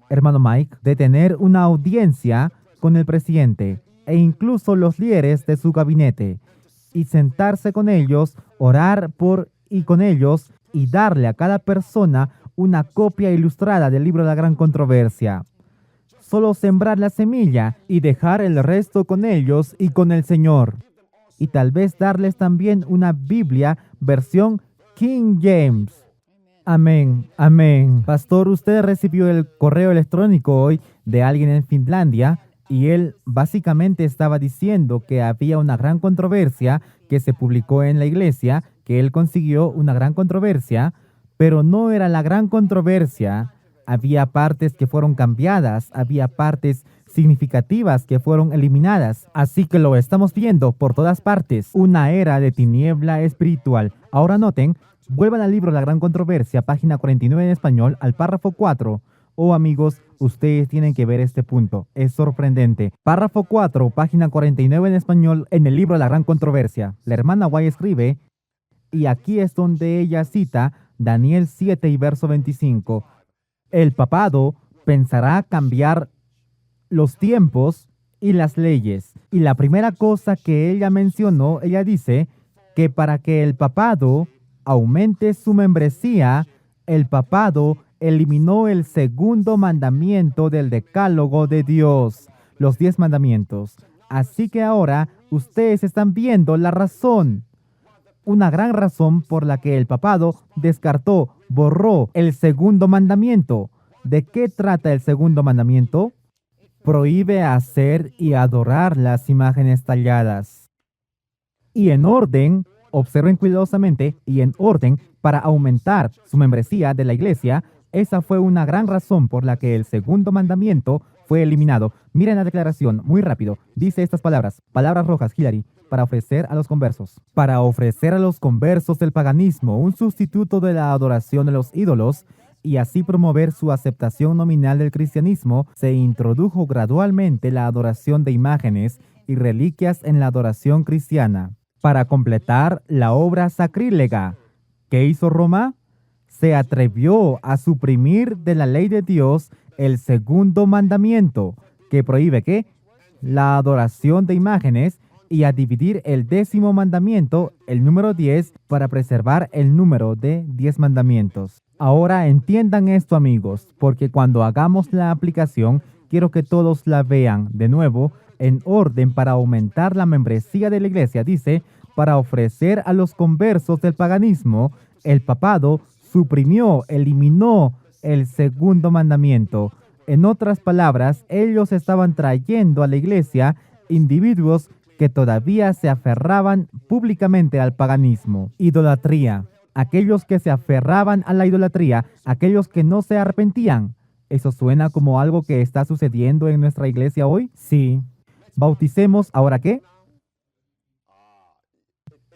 hermano Mike, de tener una audiencia con el presidente e incluso los líderes de su gabinete y sentarse con ellos, orar por y con ellos y darle a cada persona una copia ilustrada del libro de la gran controversia. Solo sembrar la semilla y dejar el resto con ellos y con el Señor. Y tal vez darles también una Biblia versión King James. Amén, amén. Pastor, usted recibió el correo electrónico hoy de alguien en Finlandia y él básicamente estaba diciendo que había una gran controversia que se publicó en la iglesia, que él consiguió una gran controversia, pero no era la gran controversia. Había partes que fueron cambiadas, había partes significativas que fueron eliminadas. Así que lo estamos viendo por todas partes. Una era de tiniebla espiritual. Ahora noten, vuelvan al libro La Gran Controversia, página 49 en español, al párrafo 4. Oh, amigos, ustedes tienen que ver este punto. Es sorprendente. Párrafo 4, página 49 en español, en el libro La Gran Controversia. La hermana White escribe, y aquí es donde ella cita Daniel 7 y verso 25. El papado pensará cambiar los tiempos y las leyes. Y la primera cosa que ella mencionó, ella dice que para que el papado aumente su membresía, el papado eliminó el segundo mandamiento del decálogo de Dios, los 10 mandamientos. Así que ahora ustedes están viendo la razón. Una gran razón por la que el papado descartó, borró el segundo mandamiento. ¿De qué trata el segundo mandamiento? Prohíbe hacer y adorar las imágenes talladas. Y en orden, observen cuidadosamente, y en orden para aumentar su membresía de la iglesia, esa fue una gran razón por la que el segundo mandamiento fue eliminado. Miren la declaración, muy rápido. Dice estas palabras rojas, Hillary, para ofrecer a los conversos. Para ofrecer a los conversos del paganismo un sustituto de la adoración de los ídolos y así promover su aceptación nominal del cristianismo, se introdujo gradualmente la adoración de imágenes y reliquias en la adoración cristiana. Para completar la obra sacrílega, ¿qué hizo Roma? Se atrevió a suprimir de la ley de Dios el segundo mandamiento, que prohíbe ¿qué? La adoración de imágenes, y a dividir el 10º mandamiento, el número 10, para preservar el número de 10 mandamientos. Ahora entiendan esto, amigos, porque cuando hagamos la aplicación, quiero que todos la vean de nuevo en orden para aumentar la membresía de la iglesia. Dice, para ofrecer a los conversos del paganismo, el papado suprimió, eliminó el segundo mandamiento. En otras palabras, ellos estaban trayendo a la iglesia individuos que todavía se aferraban públicamente al paganismo. Idolatría. Aquellos que se aferraban a la idolatría, aquellos que no se arrepentían. ¿Eso suena como algo que está sucediendo en nuestra iglesia hoy? Sí. ¿Bauticemos ahora qué?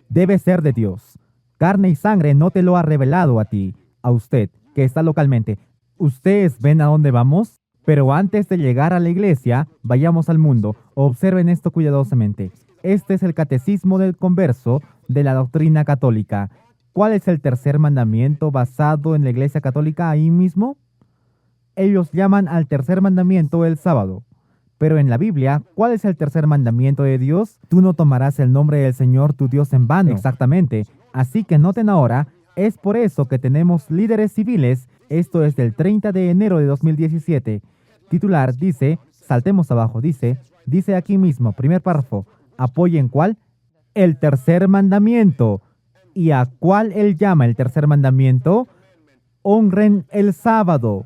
Debe ser de Dios. Carne y sangre no te lo ha revelado a ti, a usted, que está localmente. ¿Ustedes ven a dónde vamos? Pero antes de llegar a la iglesia, vayamos al mundo. Observen esto cuidadosamente. Este es el catecismo del converso de la doctrina católica. ¿Cuál es el tercer mandamiento basado en la iglesia católica ahí mismo? Ellos llaman al tercer mandamiento el sábado. Pero en la Biblia, ¿cuál es el tercer mandamiento de Dios? Tú no tomarás el nombre del Señor tu Dios en vano. Exactamente. Así que noten ahora, es por eso que tenemos líderes civiles. Esto es del 30 de enero de 2017. Titular dice, saltemos abajo, dice aquí mismo, primer párrafo, ¿apoyen cuál? El tercer mandamiento. ¿Y a cuál él llama el tercer mandamiento? Honren el sábado.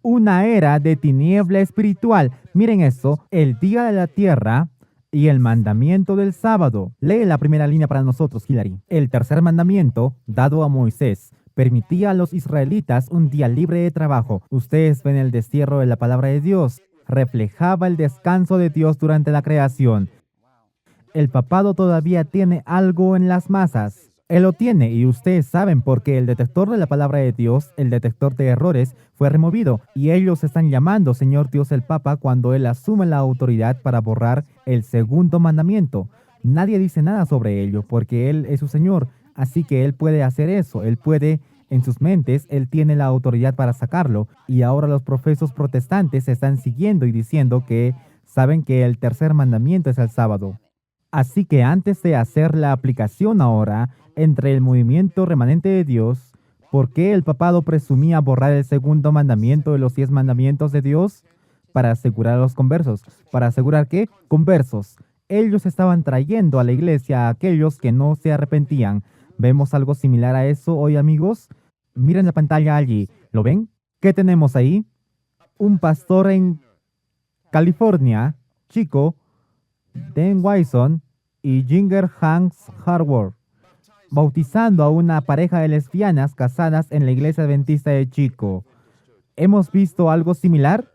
Una era de tiniebla espiritual. Miren esto, el día de la tierra y el mandamiento del sábado. Lee la primera línea para nosotros, Hilary. El tercer mandamiento, dado a Moisés, permitía a los israelitas un día libre de trabajo. Ustedes ven el destierro de la palabra de Dios. Reflejaba el descanso de Dios durante la creación. El papado todavía tiene algo en las masas. Él lo tiene y ustedes saben porque el detector de la palabra de Dios, el detector de errores, fue removido y ellos están llamando Señor Dios el Papa cuando Él asume la autoridad para borrar el segundo mandamiento. Nadie dice nada sobre ello porque Él es su Señor, así que Él puede hacer eso, Él puede, en sus mentes, Él tiene la autoridad para sacarlo y ahora los profesos protestantes están siguiendo y diciendo que saben que el tercer mandamiento es el sábado. Así que antes de hacer la aplicación ahora entre el movimiento remanente de Dios, ¿por qué el papado presumía borrar el segundo mandamiento de los 10 mandamientos de Dios? Para asegurar a los conversos. ¿Para asegurar qué? Conversos. Ellos estaban trayendo a la iglesia a aquellos que no se arrepentían. ¿Vemos algo similar a eso hoy, amigos? Miren la pantalla allí. ¿Lo ven? ¿Qué tenemos ahí? Un pastor en California, chico, Dan Wyson y Ginger Hanks Harvard, bautizando a una pareja de lesbianas casadas en la iglesia adventista de Chico. ¿Hemos visto algo similar?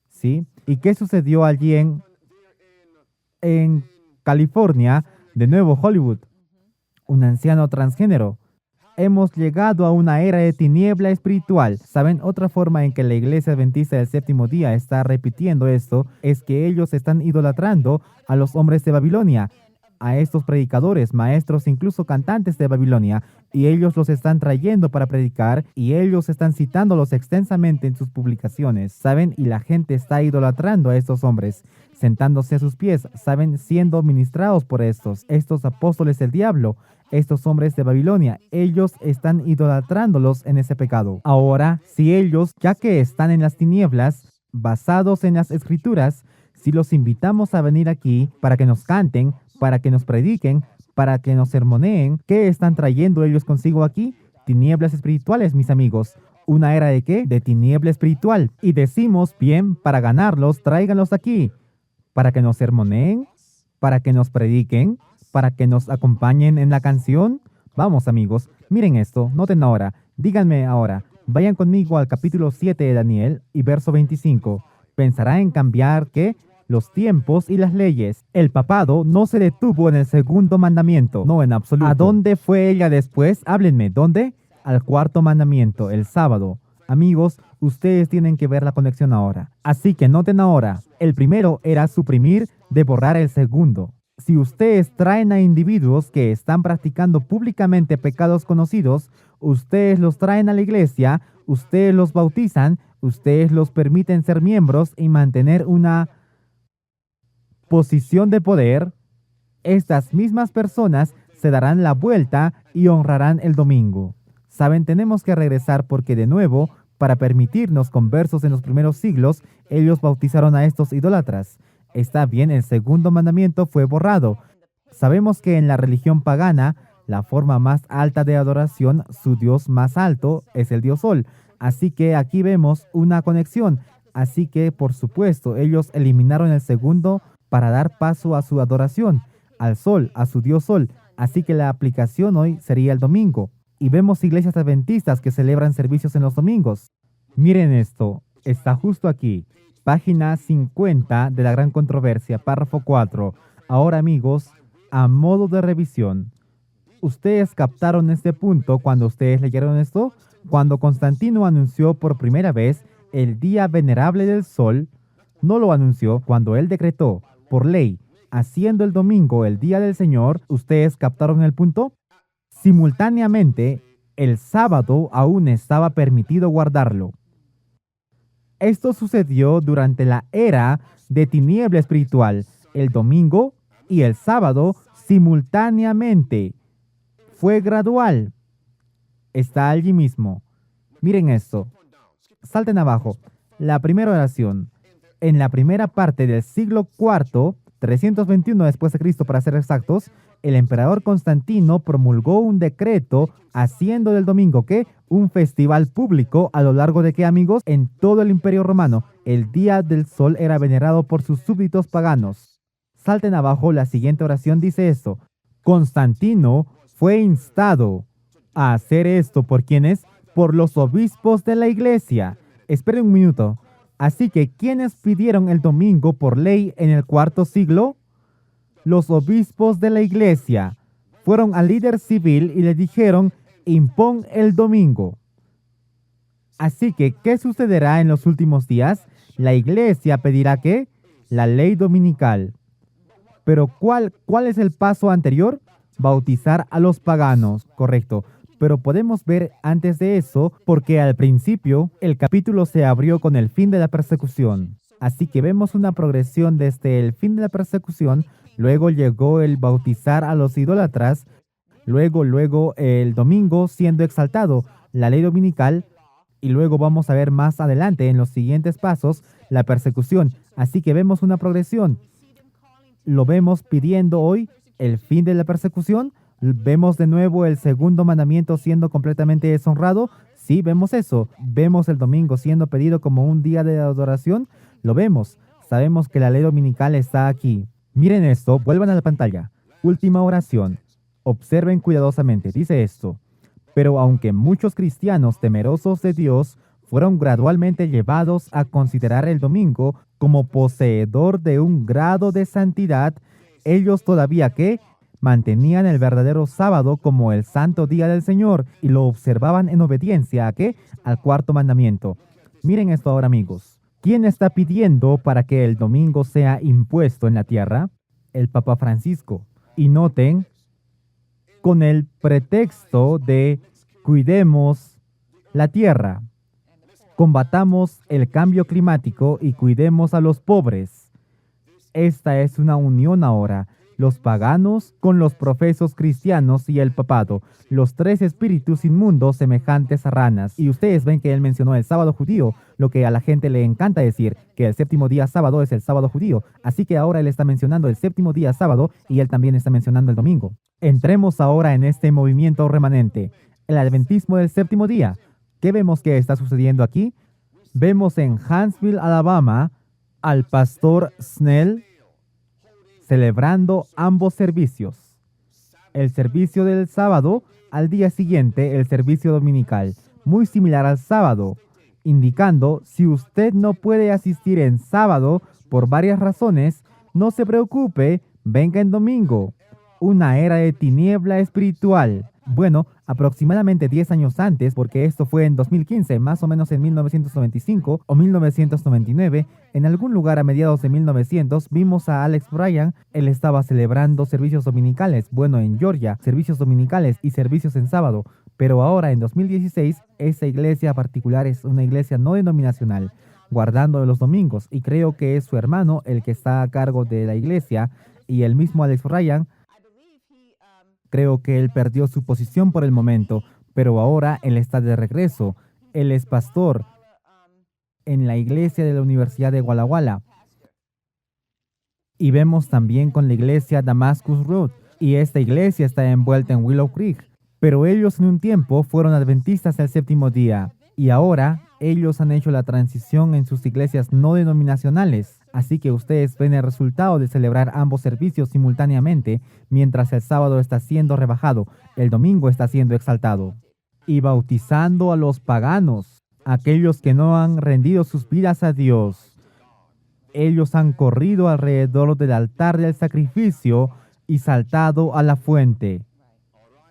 ¿Sí? ¿Y qué sucedió allí en California, de nuevo Hollywood? Un anciano transgénero. Hemos llegado a una era de tiniebla espiritual. ¿Saben? Otra forma en que la iglesia adventista del séptimo día está repitiendo esto es que ellos están idolatrando a los hombres de Babilonia, a estos predicadores, maestros, incluso cantantes de Babilonia, y ellos los están trayendo para predicar y ellos están citándolos extensamente en sus publicaciones, ¿saben? Y la gente está idolatrando a estos hombres, sentándose a sus pies, ¿saben? Siendo ministrados por estos apóstoles del diablo, estos hombres de Babilonia. Ellos están idolatrándolos en ese pecado. Ahora, si ellos, ya que están en las tinieblas, basados en las escrituras, si los invitamos a venir aquí para que nos canten, para que nos prediquen, para que nos sermoneen, ¿qué están trayendo ellos consigo aquí? Tinieblas espirituales, mis amigos. ¿Una era de qué? De tiniebla espiritual. Y decimos, bien, para ganarlos, tráiganlos aquí. ¿Para que nos sermoneen? ¿Para que nos prediquen? ¿Para que nos acompañen en la canción? Vamos, amigos, miren esto, noten ahora, díganme ahora, vayan conmigo al capítulo 7 de Daniel y verso 25. ¿Pensará en cambiar qué? Los tiempos y las leyes. El papado no se detuvo en el segundo mandamiento. No, en absoluto. ¿A dónde fue ella después? Háblenme, ¿dónde? Al cuarto mandamiento, el sábado. Amigos, ustedes tienen que ver la conexión ahora. Así que noten ahora, el primero era suprimir, de borrar el segundo. Si ustedes traen a individuos que están practicando públicamente pecados conocidos, ustedes los traen a la iglesia, ustedes los bautizan, ustedes los permiten ser miembros y mantener una posición de poder, estas mismas personas se darán la vuelta y honrarán el domingo. Saben, tenemos que regresar porque de nuevo, para permitirnos conversos en los primeros siglos, ellos bautizaron a estos idólatras. Está bien, el segundo mandamiento fue borrado. Sabemos que en la religión pagana, la forma más alta de adoración, su dios más alto, es el dios Sol. Así que aquí vemos una conexión. Así que, por supuesto, ellos eliminaron el segundo para dar paso a su adoración, al Sol, a su dios Sol. Así que la aplicación hoy sería el domingo. Y vemos iglesias adventistas que celebran servicios en los domingos. Miren esto, Está justo aquí, página 50 de la Gran Controversia, párrafo 4. Ahora, amigos, a modo de revisión, ¿ustedes captaron este punto cuando ustedes leyeron esto? Cuando Constantino anunció por primera vez el Día Venerable del Sol, no lo anunció cuando él decretó por ley, haciendo el domingo el Día del Señor. ¿Ustedes captaron el punto? Simultáneamente, el sábado aún estaba permitido guardarlo. Esto sucedió durante la era de tiniebla espiritual, el domingo y el sábado simultáneamente. Fue gradual. Está allí mismo. Miren esto. Salten abajo. La primera oración. En la primera parte del siglo IV, 321 después de Cristo para ser exactos, el emperador Constantino promulgó un decreto haciendo del domingo ¿qué? Un festival público a lo largo de ¿qué, amigos? En todo el Imperio Romano. El Día del Sol era venerado por sus súbditos paganos. Salten abajo, la siguiente oración dice esto. Constantino fue instado a hacer esto por quienes, por los obispos de la iglesia. Esperen un minuto. Así que, ¿quiénes pidieron el domingo por ley en el cuarto siglo? Los obispos de la iglesia fueron al líder civil y le dijeron, impón el domingo. Así que, ¿qué sucederá en los últimos días? La iglesia pedirá ¿qué? La ley dominical. Pero ¿cuál es el paso anterior? Bautizar a los paganos, correcto. Pero podemos ver antes de eso, porque al principio el capítulo se abrió con el fin de la persecución. Así que vemos una progresión desde el fin de la persecución, luego llegó el bautizar a los idólatras, luego el domingo siendo exaltado, la ley dominical, y luego vamos a ver más adelante en los siguientes pasos la persecución. Así que vemos una progresión. Lo vemos pidiendo hoy el fin de la persecución. Vemos de nuevo el segundo mandamiento siendo completamente deshonrado. Sí, vemos eso. Vemos el domingo siendo pedido como un día de adoración. Lo vemos. Sabemos que la ley dominical está aquí. Miren esto, vuelvan a la pantalla. Última oración. Observen cuidadosamente. Dice esto. Pero aunque muchos cristianos temerosos de Dios fueron gradualmente llevados a considerar el domingo como poseedor de un grado de santidad, ellos todavía ¿qué? Mantenían el verdadero sábado como el santo día del Señor y lo observaban en obediencia ¿a qué? Al cuarto mandamiento. Miren esto ahora, amigos. ¿Quién está pidiendo para que el domingo sea impuesto en la tierra? El Papa Francisco. Y noten, con el pretexto de cuidemos la tierra, combatamos el cambio climático y cuidemos a los pobres. Esta es una unión ahora. Los paganos con los profesos cristianos y el papado, los tres espíritus inmundos semejantes a ranas. Y ustedes ven que él mencionó el sábado judío, lo que a la gente le encanta decir, que el séptimo día sábado es el sábado judío. Así que ahora él está mencionando el séptimo día sábado y él también está mencionando el domingo. Entremos ahora en este movimiento remanente, el adventismo del séptimo día. ¿Qué vemos que está sucediendo aquí? Vemos en Huntsville, Alabama, al pastor Snell celebrando ambos servicios. El servicio del sábado, al día siguiente el servicio dominical, muy similar al sábado, indicando si usted no puede asistir en sábado por varias razones, no se preocupe, venga en domingo. Una era de tiniebla espiritual. Bueno, aproximadamente 10 años antes, porque esto fue en 2015, más o menos en 1995 o 1999, en algún lugar a mediados de 1900, vimos a Alex Bryan. Él estaba celebrando servicios dominicales, bueno, en Georgia, servicios dominicales y servicios en sábado. Pero ahora, en 2016, esa iglesia particular es una iglesia no denominacional, guardando los domingos, y creo que es su hermano el que está a cargo de la iglesia, y el mismo Alex Bryan. Creo que él perdió su posición por el momento, pero ahora él está de regreso. Él es pastor en la iglesia de la Universidad de Walla Walla. Y vemos también con la iglesia Damascus Road, y esta iglesia está envuelta en Willow Creek. Pero ellos en un tiempo fueron adventistas del séptimo día, y ahora ellos han hecho la transición en sus iglesias no denominacionales. Así que ustedes ven el resultado de celebrar ambos servicios simultáneamente, mientras el sábado está siendo rebajado, el domingo está siendo exaltado. Y bautizando a los paganos. aquellos que no han rendido sus vidas a Dios. Ellos han corrido alrededor del altar del sacrificio y saltado a la fuente.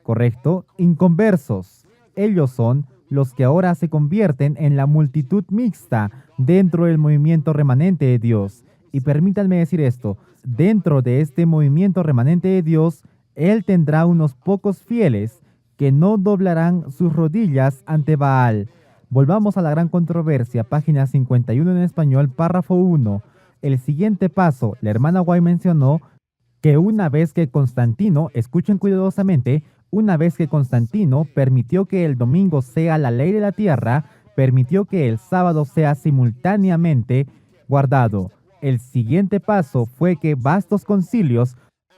¿Correcto? Inconversos. Ellos son los que ahora se convierten en la multitud mixta dentro del movimiento remanente de Dios. Y permítanme decir esto, dentro de este movimiento remanente de Dios, Él tendrá unos pocos fieles que no doblarán sus rodillas ante Baal. Volvamos a la gran controversia, página 51 en español, párrafo 1. El siguiente paso, la hermana White mencionó que una vez que Constantino, escuchen cuidadosamente, una vez que Constantino permitió que el domingo sea la ley de la tierra, permitió que el sábado sea simultáneamente guardado. El siguiente paso fue que vastos concilios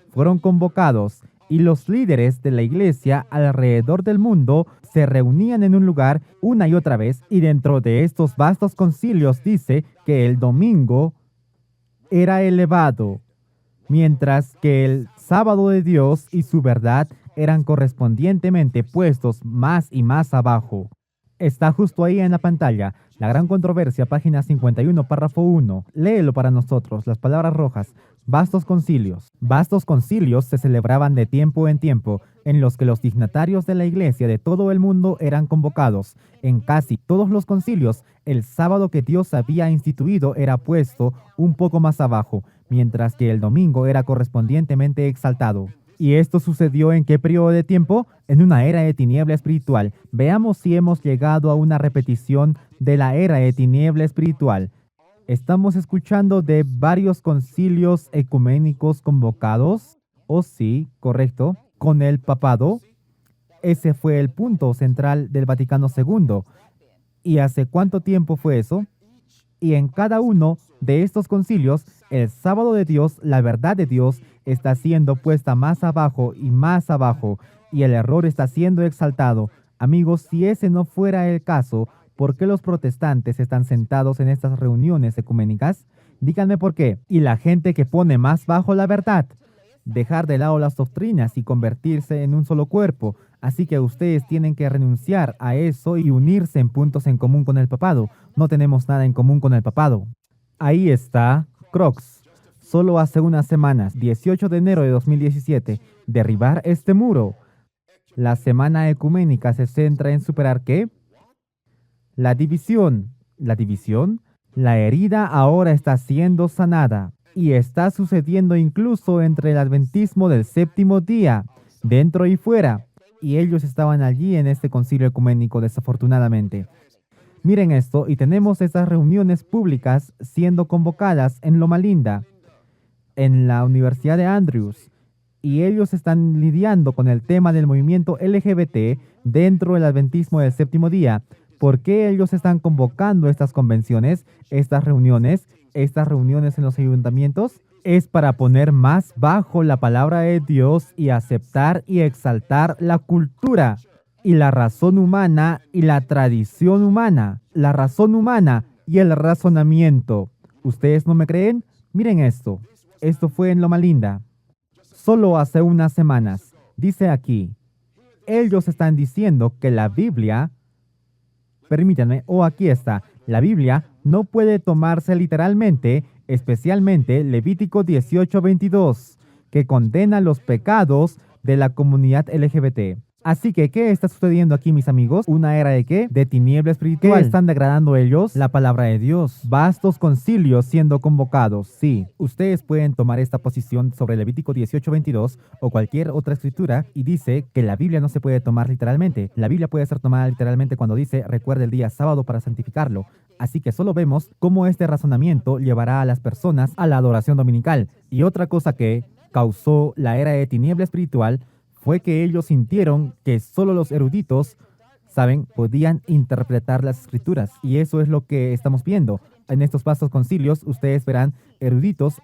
fueron convocados y los líderes de la iglesia alrededor del mundo se reunían en un lugar una y otra vez, y dentro de estos vastos concilios dice que el domingo era elevado, mientras que el sábado de Dios y su verdad eran correspondientemente puestos más y más abajo. Está justo ahí en la pantalla. La gran controversia, página 51, párrafo 1. Léelo para nosotros, las palabras rojas. Vastos concilios. Vastos concilios se celebraban de tiempo en tiempo, en los que los dignatarios de la iglesia de todo el mundo eran convocados. En casi todos los concilios, el sábado que Dios había instituido era puesto un poco más abajo, mientras que el domingo era correspondientemente exaltado. ¿Y esto sucedió en qué periodo de tiempo? En una era de tiniebla espiritual. Veamos si hemos llegado a una repetición de la era de tiniebla espiritual. ¿Estamos escuchando de varios concilios ecuménicos convocados? ¿O sí, correcto, con el papado? Ese fue el punto central del Vaticano II. ¿Y hace cuánto tiempo fue eso? Y en cada uno de estos concilios, el sábado de Dios, la verdad de Dios, está siendo puesta más abajo, y el error está siendo exaltado. Amigos, si ese no fuera el caso, ¿por qué los protestantes están sentados en estas reuniones ecuménicas? Díganme por qué. Y la gente que pone más bajo la verdad, dejar de lado las doctrinas y convertirse en un solo cuerpo. Así que ustedes tienen que renunciar a eso y unirse en puntos en común con el papado. No tenemos nada en común con el papado. Ahí está Crocs. Solo hace unas semanas, 18 de enero de 2017, derribar este muro. La semana ecuménica se centra en superar ¿qué? La división. ¿La división? La herida ahora está siendo sanada. Y está sucediendo incluso entre el adventismo del séptimo día, dentro y fuera. Y ellos estaban allí en este concilio ecuménico, desafortunadamente. Miren esto, y tenemos estas reuniones públicas siendo convocadas en Loma Linda, en la Universidad de Andrews, y ellos están lidiando con el tema del movimiento LGBT dentro del adventismo del séptimo día. ¿Por qué ellos están convocando estas convenciones, estas reuniones en los ayuntamientos? Es para poner más bajo la palabra de Dios y aceptar y exaltar la cultura y la razón humana y la tradición humana, la razón humana y el razonamiento. ¿Ustedes no me creen? Miren esto. Esto fue en Loma Linda. Solo hace unas semanas. Dice aquí, ellos están diciendo que la Biblia, permítanme, aquí está, la Biblia no puede tomarse literalmente, especialmente Levítico 18:22, que condena los pecados de la comunidad LGBT. Así que, ¿qué está sucediendo aquí, mis amigos? ¿Una era de qué? De tiniebla espiritual. ¿Qué están degradando ellos? La palabra de Dios. Vastos concilios siendo convocados. Sí, ustedes pueden tomar esta posición sobre Levítico 18:22 o cualquier otra escritura y dice que la Biblia no se puede tomar literalmente. La Biblia puede ser tomada literalmente cuando dice, recuerda el día sábado para santificarlo. Así que solo vemos cómo este razonamiento llevará a las personas a la adoración dominical. Y otra cosa que causó la era de tiniebla espiritual fue que ellos sintieron que solo los eruditos, podían interpretar las escrituras. Y eso es lo que estamos viendo. En estos vastos concilios, ustedes verán, eruditos,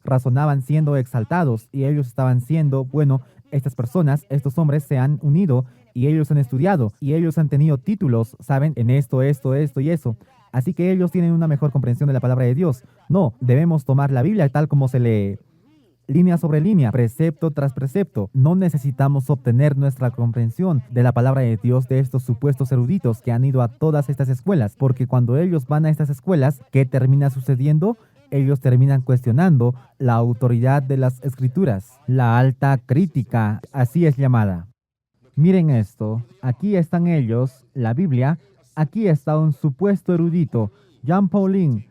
razonaban siendo exaltados y ellos estaban siendo, estas personas, estos hombres se han unido y ellos han estudiado y ellos han tenido títulos, en esto y eso. Así que ellos tienen una mejor comprensión de la palabra de Dios. No, debemos tomar la Biblia tal como se lee. línea sobre línea, precepto tras precepto. No necesitamos obtener nuestra comprensión de la palabra de Dios de estos supuestos eruditos que han ido a todas estas escuelas, porque cuando ellos van a estas escuelas, ¿qué termina sucediendo? Ellos terminan cuestionando la autoridad de las escrituras, la alta crítica, así es llamada. Miren esto, aquí están ellos, la Biblia, aquí está un supuesto erudito, Jean Paulin,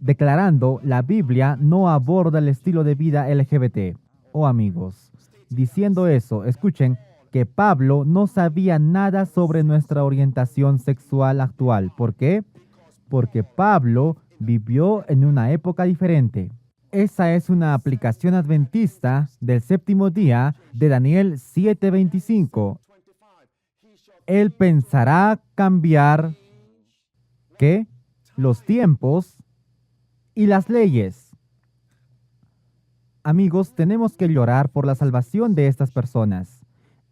declarando la Biblia no aborda el estilo de vida LGBT. Oh amigos, diciendo eso, escuchen que Pablo no sabía nada sobre nuestra orientación sexual actual. ¿Por qué? Porque Pablo vivió en una época diferente. Esa es una aplicación adventista del séptimo día de Daniel 7:25. Él pensará cambiar, ¿qué? Los tiempos y las leyes. Amigos, tenemos que llorar por la salvación de estas personas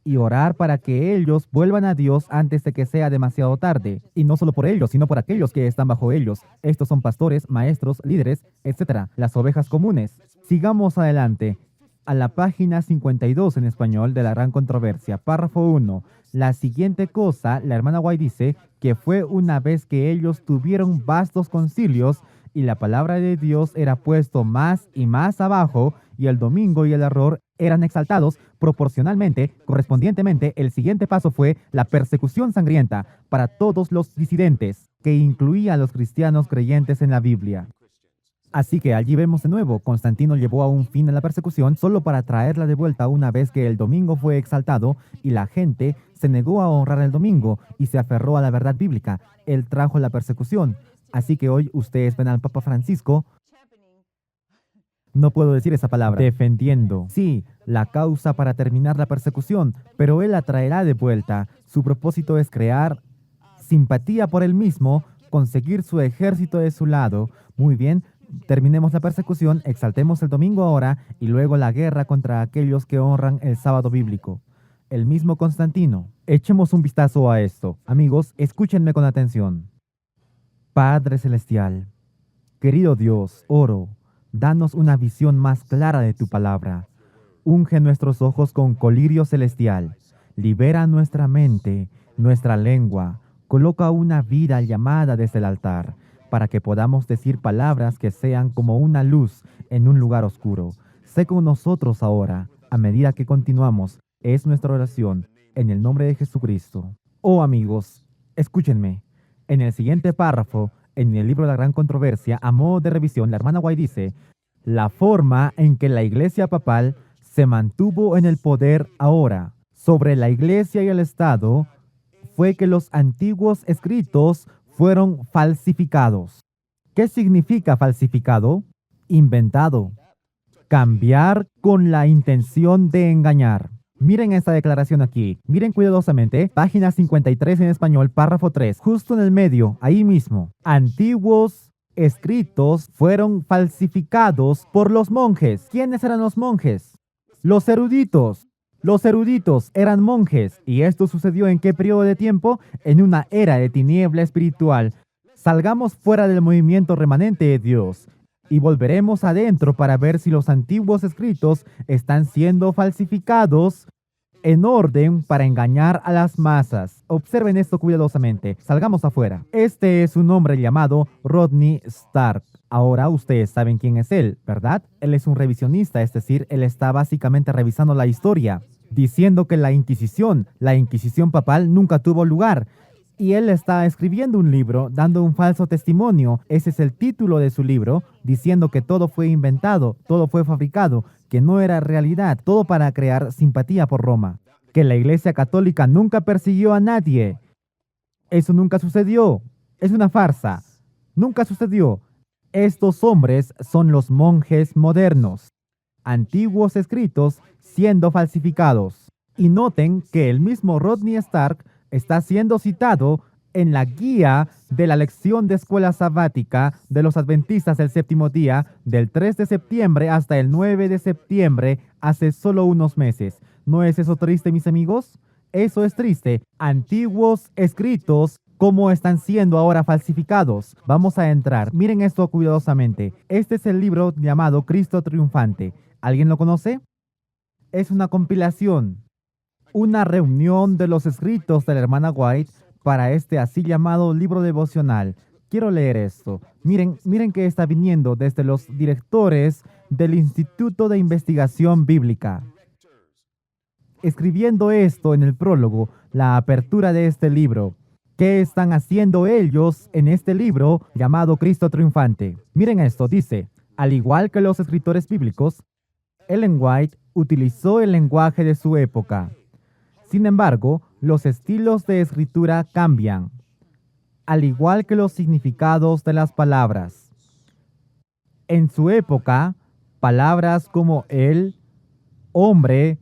y orar para que ellos vuelvan a Dios antes de que sea demasiado tarde. Y no solo por ellos, sino por aquellos que están bajo ellos. Estos son pastores, maestros, líderes, etc. Las ovejas comunes. Sigamos adelante. A la página 52 en español de la Gran Controversia, párrafo 1. La siguiente cosa, la hermana White dice que fue una vez que ellos tuvieron vastos concilios y la palabra de Dios era puesto más y más abajo y el domingo y el error eran exaltados proporcionalmente, correspondientemente, el siguiente paso fue la persecución sangrienta para todos los disidentes, que incluía a los cristianos creyentes en la Biblia. Así que allí vemos de nuevo, Constantino llevó a un fin a la persecución solo para traerla de vuelta una vez que el domingo fue exaltado y la gente se negó a honrar el domingo y se aferró a la verdad bíblica. Él trajo la persecución. Así que hoy ustedes ven al Papa Francisco, no puedo decir esa palabra, defendiendo, sí, la causa para terminar la persecución, pero él la traerá de vuelta. Su propósito es crear simpatía por él mismo, conseguir su ejército de su lado. Muy bien, terminemos la persecución, exaltemos el domingo ahora y luego la guerra contra aquellos que honran el sábado bíblico. El mismo Constantino. Echemos un vistazo a esto. Amigos, escúchenme con atención. Padre Celestial, querido Dios, oro, danos una visión más clara de tu palabra. Unge nuestros ojos con colirio celestial. Libera nuestra mente, nuestra lengua. Coloca una vida llamada desde el altar, para que podamos decir palabras que sean como una luz en un lugar oscuro. Sé con nosotros ahora, a medida que continuamos. Es nuestra oración, en el nombre de Jesucristo. Oh amigos, escúchenme. En el siguiente párrafo, en el libro de la Gran Controversia, a modo de revisión, la hermana White dice, la forma en que la iglesia papal se mantuvo en el poder ahora sobre la iglesia y el Estado fue que los antiguos escritos fueron falsificados. ¿Qué significa falsificado? Inventado. Cambiar con la intención de engañar. Miren esta declaración aquí. Miren cuidadosamente. Página 53 en español, párrafo 3. Justo en el medio, ahí mismo. Antiguos escritos fueron falsificados por los monjes. ¿Quiénes eran los monjes? Los eruditos. Los eruditos eran monjes. ¿Y esto sucedió en qué periodo de tiempo? En una era de tiniebla espiritual. Salgamos fuera del movimiento remanente de Dios y volveremos adentro para ver si los antiguos escritos están siendo falsificados en orden para engañar a las masas. Observen esto cuidadosamente. Salgamos afuera. Este es un hombre llamado Rodney Stark. Ahora ustedes saben quién es él, ¿verdad? Él es un revisionista, es decir, él está básicamente revisando la historia, diciendo que la Inquisición papal nunca tuvo lugar. Y él está escribiendo un libro, dando un falso testimonio. Ese es el título de su libro, diciendo que todo fue inventado, todo fue fabricado, que no era realidad, todo para crear simpatía por Roma. Que la Iglesia Católica nunca persiguió a nadie. Eso nunca sucedió. Es una farsa. Nunca sucedió. Estos hombres son los monjes modernos. Antiguos escritos siendo falsificados. Y noten que el mismo Rodney Stark está siendo citado en la guía de la lección de escuela sabática de los adventistas del séptimo día, del 3 de septiembre hasta el 9 de septiembre, hace solo unos meses. ¿No es eso triste, mis amigos? Eso es triste. Antiguos escritos cómo están siendo ahora falsificados. Vamos a entrar. Miren esto cuidadosamente. Este es el libro llamado Cristo Triunfante. ¿Alguien lo conoce? Es una compilación, una reunión de los escritos de la hermana White para este así llamado libro devocional. Quiero leer esto. Miren que está viniendo desde los directores del Instituto de Investigación Bíblica. Escribiendo esto en el prólogo, la apertura de este libro. ¿Qué están haciendo ellos en este libro llamado Cristo Triunfante? Miren esto, dice, al igual que los escritores bíblicos, Ellen White utilizó el lenguaje de su época. Sin embargo, los estilos de escritura cambian, al igual que los significados de las palabras. En su época, palabras como él, hombre,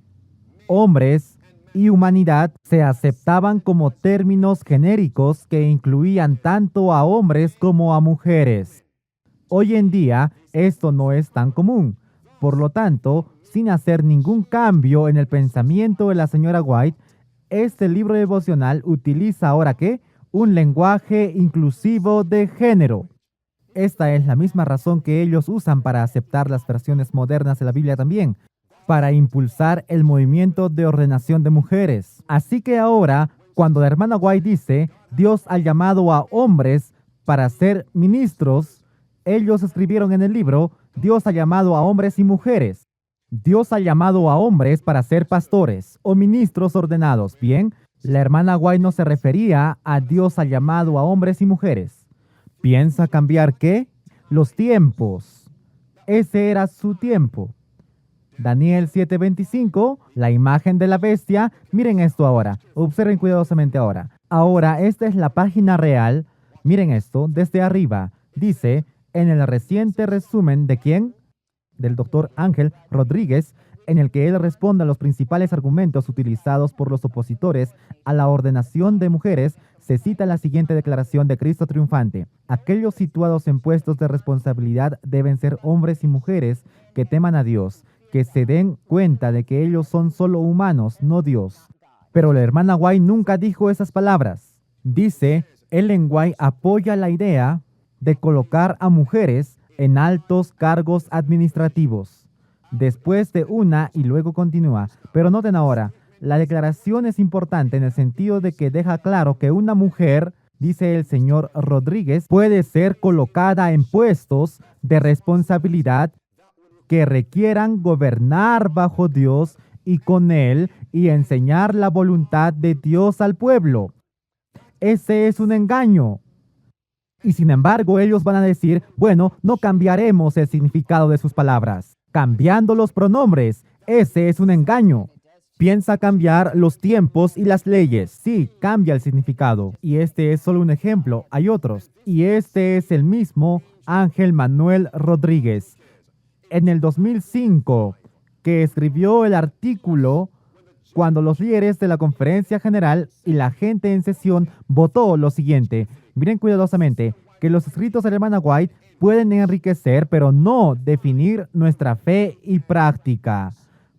hombres y humanidad se aceptaban como términos genéricos que incluían tanto a hombres como a mujeres. Hoy en día, esto no es tan común. Por lo tanto, sin hacer ningún cambio en el pensamiento de la señora White, este libro devocional utiliza ahora ¿qué? Un lenguaje inclusivo de género. Esta es la misma razón que ellos usan para aceptar las versiones modernas de la Biblia también, para impulsar el movimiento de ordenación de mujeres. Así que ahora, cuando la hermana White dice, Dios ha llamado a hombres para ser ministros, ellos escribieron en el libro, Dios ha llamado a hombres y mujeres. Dios ha llamado a hombres para ser pastores o ministros ordenados. Bien, la hermana White no se refería a Dios ha llamado a hombres y mujeres. ¿Piensa cambiar qué? Los tiempos. Ese era su tiempo. Daniel 7:25, la imagen de la bestia. Miren esto ahora. Observen cuidadosamente ahora. Ahora, esta es la página real. Miren esto, desde arriba. Dice, en el reciente resumen de ¿quién? Del doctor Ángel Rodríguez, en el que él responde a los principales argumentos utilizados por los opositores a la ordenación de mujeres, se cita la siguiente declaración de Cristo Triunfante. Aquellos situados en puestos de responsabilidad deben ser hombres y mujeres que teman a Dios, que se den cuenta de que ellos son solo humanos, no Dios. Pero la hermana White nunca dijo esas palabras. Dice, Ellen White apoya la idea de colocar a mujeres en altos cargos administrativos. Después de una y luego continúa. Pero noten ahora, la declaración es importante en el sentido de que deja claro que una mujer, dice el señor Rodríguez, puede ser colocada en puestos de responsabilidad que requieran gobernar bajo Dios y con Él y enseñar la voluntad de Dios al pueblo. Ese es un engaño. Y sin embargo, ellos van a decir, bueno, no cambiaremos el significado de sus palabras, cambiando los pronombres. Ese es un engaño. Piensa cambiar los tiempos y las leyes. Sí, cambia el significado. Y este es solo un ejemplo. Hay otros. Y este es el mismo Ángel Manuel Rodríguez. En el 2005, que escribió el artículo cuando los líderes de la conferencia general y la gente en sesión votó lo siguiente. Miren cuidadosamente que los escritos de la hermana White pueden enriquecer, pero no definir nuestra fe y práctica.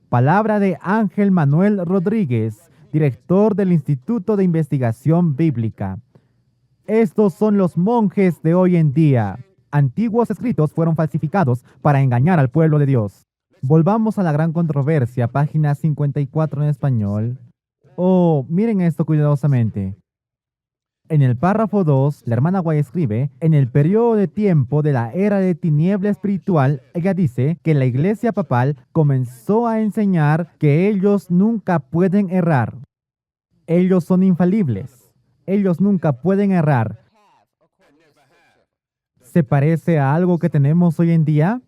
Palabra de Ángel Manuel Rodríguez, director del Instituto de Investigación Bíblica. Estos son los monjes de hoy en día. Antiguos escritos fueron falsificados para engañar al pueblo de Dios. Volvamos a la gran controversia, página 54 en español. Oh, miren esto cuidadosamente. En el párrafo 2, la hermana White escribe, en el periodo de tiempo de la era de tiniebla espiritual, ella dice que la iglesia papal comenzó a enseñar que ellos nunca pueden errar. Ellos son infalibles. Ellos nunca pueden errar. ¿Se parece a algo que tenemos hoy en día?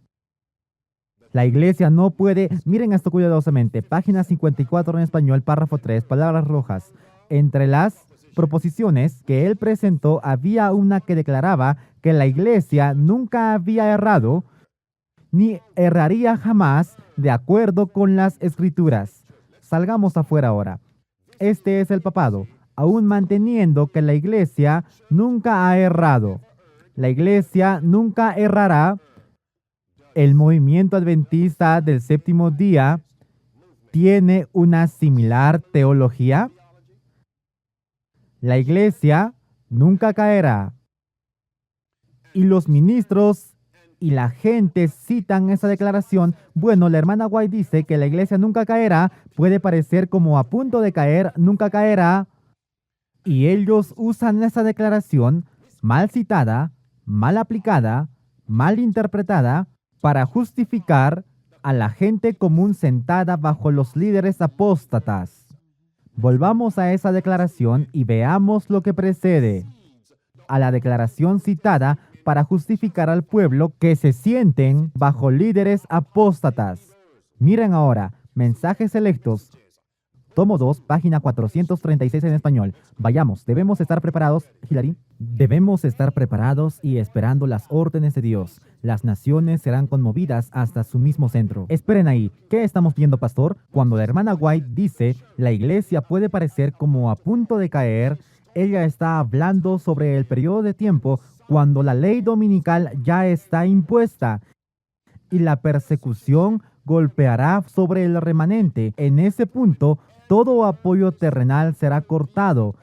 La iglesia no puede... Miren esto cuidadosamente. Página 54 en español, párrafo 3, palabras rojas. Entre las proposiciones que él presentó había una que declaraba que la iglesia nunca había errado ni erraría jamás de acuerdo con las escrituras. Salgamos afuera ahora. Este es el papado, aún manteniendo que la iglesia nunca ha errado. La iglesia nunca errará. El movimiento adventista del séptimo día tiene una similar teología. La iglesia nunca caerá. Y los ministros y la gente citan esa declaración. Bueno, la hermana White dice que la iglesia nunca caerá, puede parecer como a punto de caer, nunca caerá. Y ellos usan esa declaración mal citada, mal aplicada, mal interpretada, para justificar a la gente común sentada bajo los líderes apóstatas. Volvamos a esa declaración y veamos lo que precede a la declaración citada para justificar al pueblo que se sienten bajo líderes apóstatas. Miren ahora, mensajes selectos, tomo 2, página 436 en español. Vayamos, debemos estar preparados, Hilary. Debemos estar preparados y esperando las órdenes de Dios. Las naciones serán conmovidas hasta su mismo centro. Esperen ahí, ¿qué estamos viendo, pastor? Cuando la hermana White dice, la iglesia puede parecer como a punto de caer, ella está hablando sobre el periodo de tiempo cuando la ley dominical ya está impuesta y la persecución golpeará sobre el remanente. En ese punto, todo apoyo terrenal será cortado.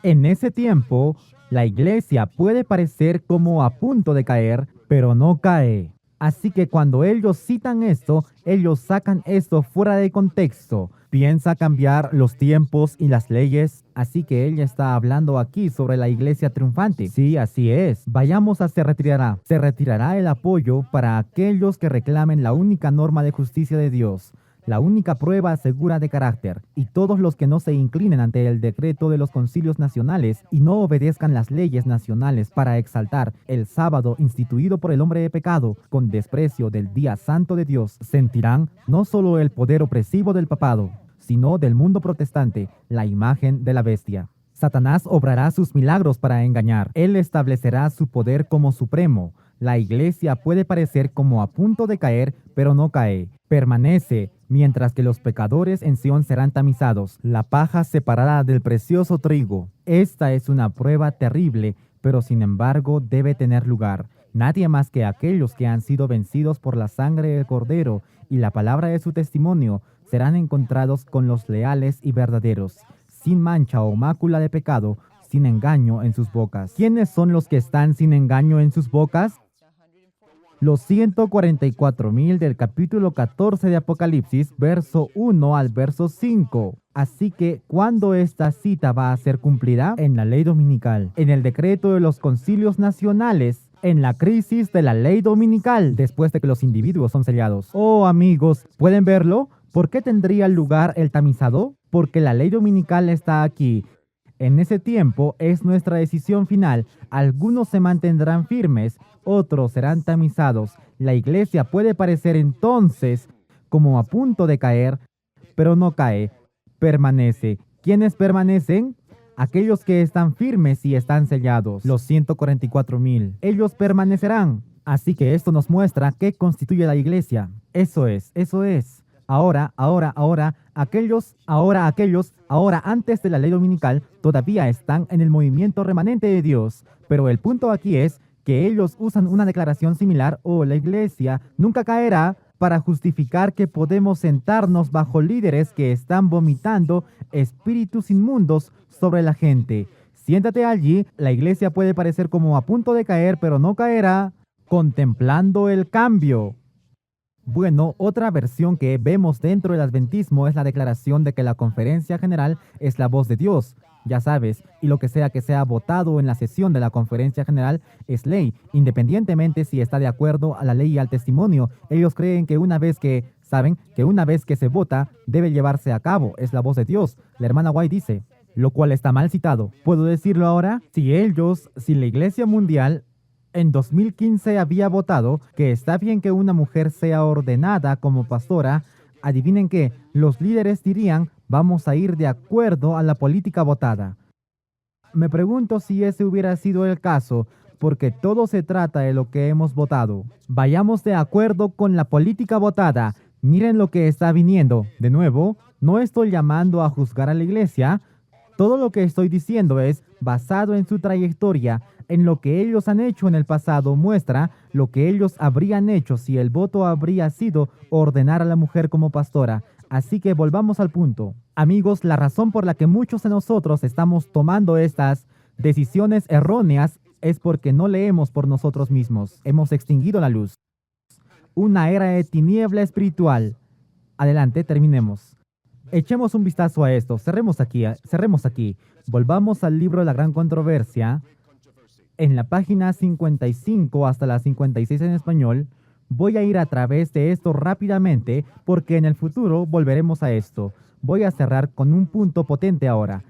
En ese tiempo, la iglesia puede parecer como a punto de caer, pero no cae. Así que cuando ellos citan esto, ellos sacan esto fuera de contexto. Piensa cambiar los tiempos y las leyes. Así que ella está hablando aquí sobre la iglesia triunfante. Sí, así es. Vayamos a se retirará. Se retirará el apoyo para aquellos que reclamen la única norma de justicia de Dios, la única prueba segura de carácter, y todos los que no se inclinen ante el decreto de los concilios nacionales y no obedezcan las leyes nacionales para exaltar el sábado instituido por el hombre de pecado con desprecio del día santo de Dios, sentirán no solo el poder opresivo del papado, sino del mundo protestante, la imagen de la bestia. Satanás obrará sus milagros para engañar. Él establecerá su poder como supremo. La iglesia puede parecer como a punto de caer, pero no cae. Permanece, mientras que los pecadores en Sión serán tamizados. La paja separada del precioso trigo. Esta es una prueba terrible, pero sin embargo debe tener lugar. Nadie más que aquellos que han sido vencidos por la sangre del Cordero y la palabra de su testimonio serán encontrados con los leales y verdaderos, sin mancha o mácula de pecado, sin engaño en sus bocas. ¿Quiénes son los que están sin engaño en sus bocas? Los 144,000 del capítulo 14 de Apocalipsis, verso 1 al verso 5. Así que, ¿cuándo esta cita va a ser cumplida? En la ley dominical, en el decreto de los concilios nacionales, en la crisis de la ley dominical, después de que los individuos son sellados. Oh, amigos, ¿pueden verlo? ¿Por qué tendría lugar el tamizado? Porque la ley dominical está aquí. En ese tiempo es nuestra decisión final. Algunos se mantendrán firmes, otros serán tamizados. La iglesia puede parecer entonces como a punto de caer, pero no cae, permanece. ¿Quiénes permanecen? Aquellos que están firmes y están sellados, los 144,000. Ellos permanecerán. Así que esto nos muestra qué constituye la iglesia. Eso es. Ahora, aquellos, antes de la ley dominical, todavía están en el movimiento remanente de Dios. Pero el punto aquí es que ellos usan una declaración similar, la iglesia nunca caerá, para justificar que podemos sentarnos bajo líderes que están vomitando espíritus inmundos sobre la gente. Siéntate allí, la iglesia puede parecer como a punto de caer, pero no caerá, contemplando el cambio. Bueno, otra versión que vemos dentro del adventismo es la declaración de que la conferencia general es la voz de Dios. Ya sabes, y lo que sea votado en la sesión de la conferencia general es ley, independientemente si está de acuerdo a la ley y al testimonio. Ellos creen que una vez que se vota, debe llevarse a cabo, es la voz de Dios. La hermana White dice, lo cual está mal citado. ¿Puedo decirlo ahora? Si la Iglesia Mundial en 2015 había votado que está bien que una mujer sea ordenada como pastora, adivinen qué, los líderes dirían, vamos a ir de acuerdo a la política votada. Me pregunto si ese hubiera sido el caso, porque todo se trata de lo que hemos votado. Vayamos de acuerdo con la política votada. Miren lo que está viniendo. De nuevo, no estoy llamando a juzgar a la iglesia. Todo lo que estoy diciendo es basado en su trayectoria, en lo que ellos han hecho en el pasado, muestra lo que ellos habrían hecho si el voto habría sido ordenar a la mujer como pastora. Así que volvamos al punto. Amigos, la razón por la que muchos de nosotros estamos tomando estas decisiones erróneas es porque no leemos por nosotros mismos. Hemos extinguido la luz. Una era de tiniebla espiritual. Adelante, terminemos. Echemos un vistazo a esto. Cerremos aquí. Volvamos al libro de la gran controversia. En la página 55 hasta la 56 en español, voy a ir a través de esto rápidamente porque en el futuro volveremos a esto. Voy a cerrar con un punto potente ahora.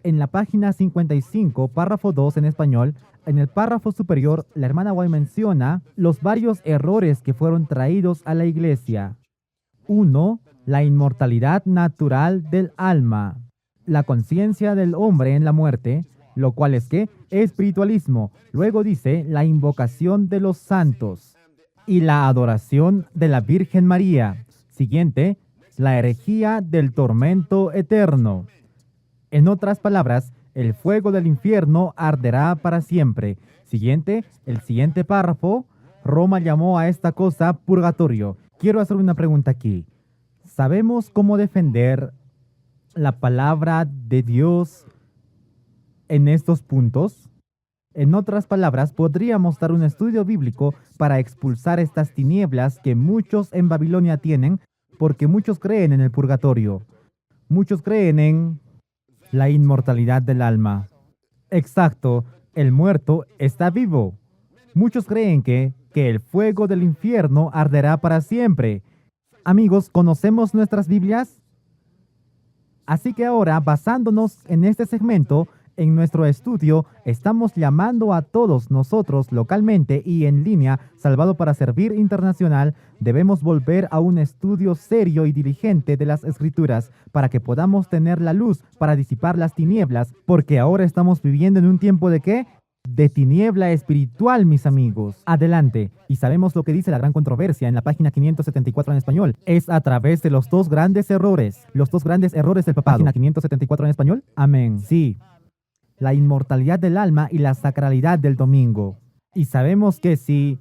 En la página 55, párrafo 2 en español, en el párrafo superior, la hermana White menciona los varios errores que fueron traídos a la iglesia. 1. La inmortalidad natural del alma. La conciencia del hombre en la muerte, lo cual es ¿qué? Espiritualismo. Luego dice la invocación de los santos y la adoración de la Virgen María. Siguiente, la herejía del tormento eterno. En otras palabras, el fuego del infierno arderá para siempre. Siguiente, el siguiente párrafo, Roma llamó a esta cosa purgatorio. Quiero hacer una pregunta aquí. ¿Sabemos cómo defender la palabra de Dios en estos puntos? En otras palabras, podríamos dar un estudio bíblico para expulsar estas tinieblas que muchos en Babilonia tienen, porque muchos creen en el purgatorio. Muchos creen en la inmortalidad del alma. Exacto, el muerto está vivo. Muchos creen que el fuego del infierno arderá para siempre. Amigos, ¿conocemos nuestras Biblias? Así que ahora, basándonos en este segmento, en nuestro estudio, estamos llamando a todos nosotros localmente y en línea, Salvado para Servir Internacional, debemos volver a un estudio serio y diligente de las Escrituras para que podamos tener la luz para disipar las tinieblas, porque ahora estamos viviendo en un tiempo ¿de qué? De tiniebla espiritual, mis amigos. Adelante. Y sabemos lo que dice la gran controversia en la página 574 en español. Es a través de los dos grandes errores del papado. Página 574 en español. Amén. Sí. La inmortalidad del alma y la sacralidad del domingo. Y sabemos que si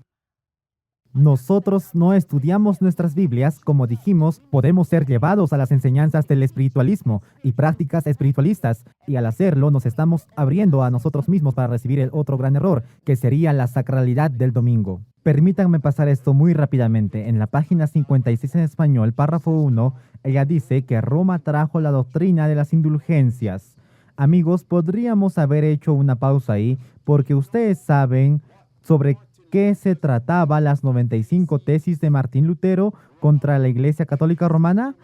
nosotros no estudiamos nuestras Biblias, como dijimos, podemos ser llevados a las enseñanzas del espiritualismo y prácticas espiritualistas, y al hacerlo nos estamos abriendo a nosotros mismos para recibir el otro gran error, que sería la sacralidad del domingo. Permítanme pasar esto muy rápidamente. En la página 56 en español, párrafo 1, ella dice que Roma trajo la doctrina de las indulgencias. Amigos, podríamos haber hecho una pausa ahí, porque ustedes saben sobre qué se trataba las 95 tesis de Martín Lutero contra la Iglesia Católica Romana.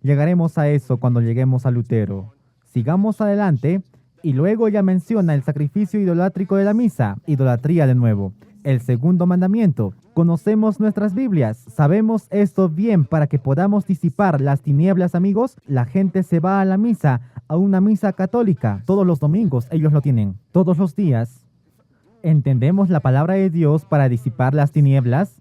Llegaremos a eso cuando lleguemos a Lutero. Sigamos adelante, y luego ella menciona el sacrificio idolátrico de la misa, idolatría de nuevo. El segundo mandamiento. ¿Conocemos nuestras Biblias? ¿Sabemos esto bien para que podamos disipar las tinieblas, amigos? La gente se va a una misa católica. Todos los domingos ellos lo tienen. Todos los días. ¿Entendemos la palabra de Dios para disipar las tinieblas?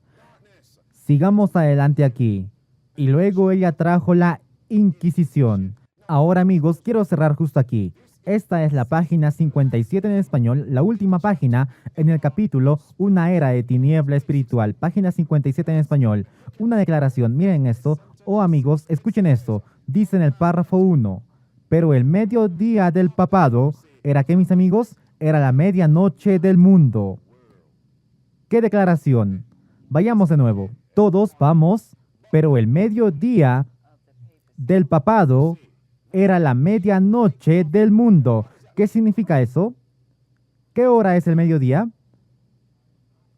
Sigamos adelante aquí. Y luego ella trajo la Inquisición. Ahora, amigos, quiero cerrar justo aquí. Esta es la página 57 en español, la última página en el capítulo Una era de tiniebla espiritual. Página 57 en español. Una declaración. Miren esto. Oh, amigos, escuchen esto. Dice en el párrafo 1. Pero el mediodía del papado, ¿era qué, mis amigos? Era la medianoche del mundo. ¿Qué declaración? Vayamos de nuevo. Todos vamos, pero el mediodía del papado era la medianoche del mundo. ¿Qué significa eso? ¿Qué hora es el mediodía?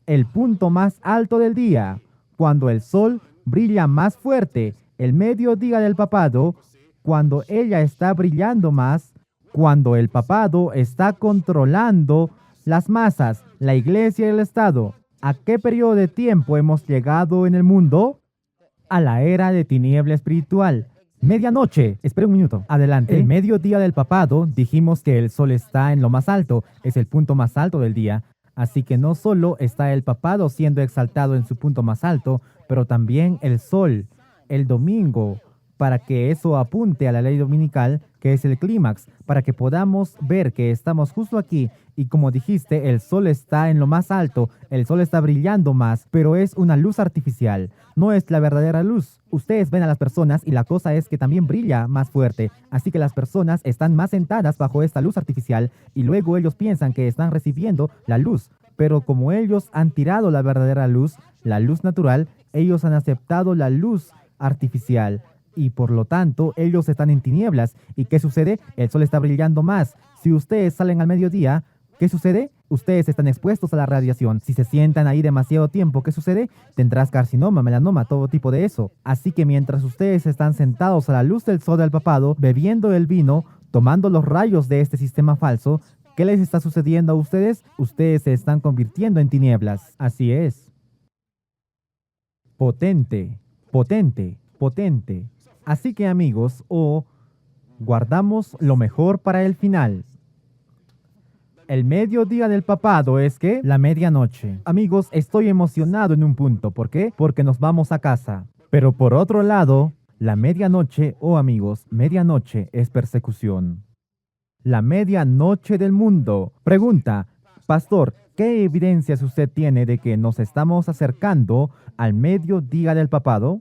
El punto más alto del día, cuando el sol brilla más fuerte. El mediodía del papado, cuando ella está brillando más, cuando el papado está controlando las masas, la iglesia y el Estado. ¿A qué periodo de tiempo hemos llegado en el mundo? A la era de tiniebla espiritual. Medianoche. Espera un minuto. Adelante. El mediodía del papado, dijimos que el sol está en lo más alto, es el punto más alto del día. Así que no solo está el papado siendo exaltado en su punto más alto, pero también el sol. El domingo, para que eso apunte a la ley dominical, que es el clímax, para que podamos ver que estamos justo aquí. Y como dijiste, el sol está en lo más alto, el sol está brillando más, pero es una luz artificial, no es la verdadera luz. Ustedes ven a las personas y la cosa es que también brilla más fuerte, así que las personas están más sentadas bajo esta luz artificial y luego ellos piensan que están recibiendo la luz. Pero como ellos han tirado la verdadera luz, la luz natural, ellos han aceptado la luz artificial y por lo tanto ellos están en tinieblas. ¿Y qué sucede? El sol está brillando más. Si ustedes salen al mediodía, ¿qué sucede? Ustedes están expuestos a la radiación. Si se sientan ahí demasiado tiempo, ¿qué sucede? Tendrás carcinoma, melanoma, todo tipo de eso. Así que mientras ustedes están sentados a la luz del sol del papado, bebiendo el vino, tomando los rayos de este sistema falso, ¿qué les está sucediendo a ustedes? Ustedes se están convirtiendo en tinieblas. Así es. Potente, potente, potente. Así que amigos, guardamos lo mejor para el final. El mediodía del papado es que la medianoche. Amigos, estoy emocionado en un punto. ¿Por qué? Porque nos vamos a casa. Pero por otro lado, la medianoche, amigos, medianoche es persecución. La medianoche del mundo. Pregunta, pastor, ¿qué evidencias usted tiene de que nos estamos acercando al mediodía del papado?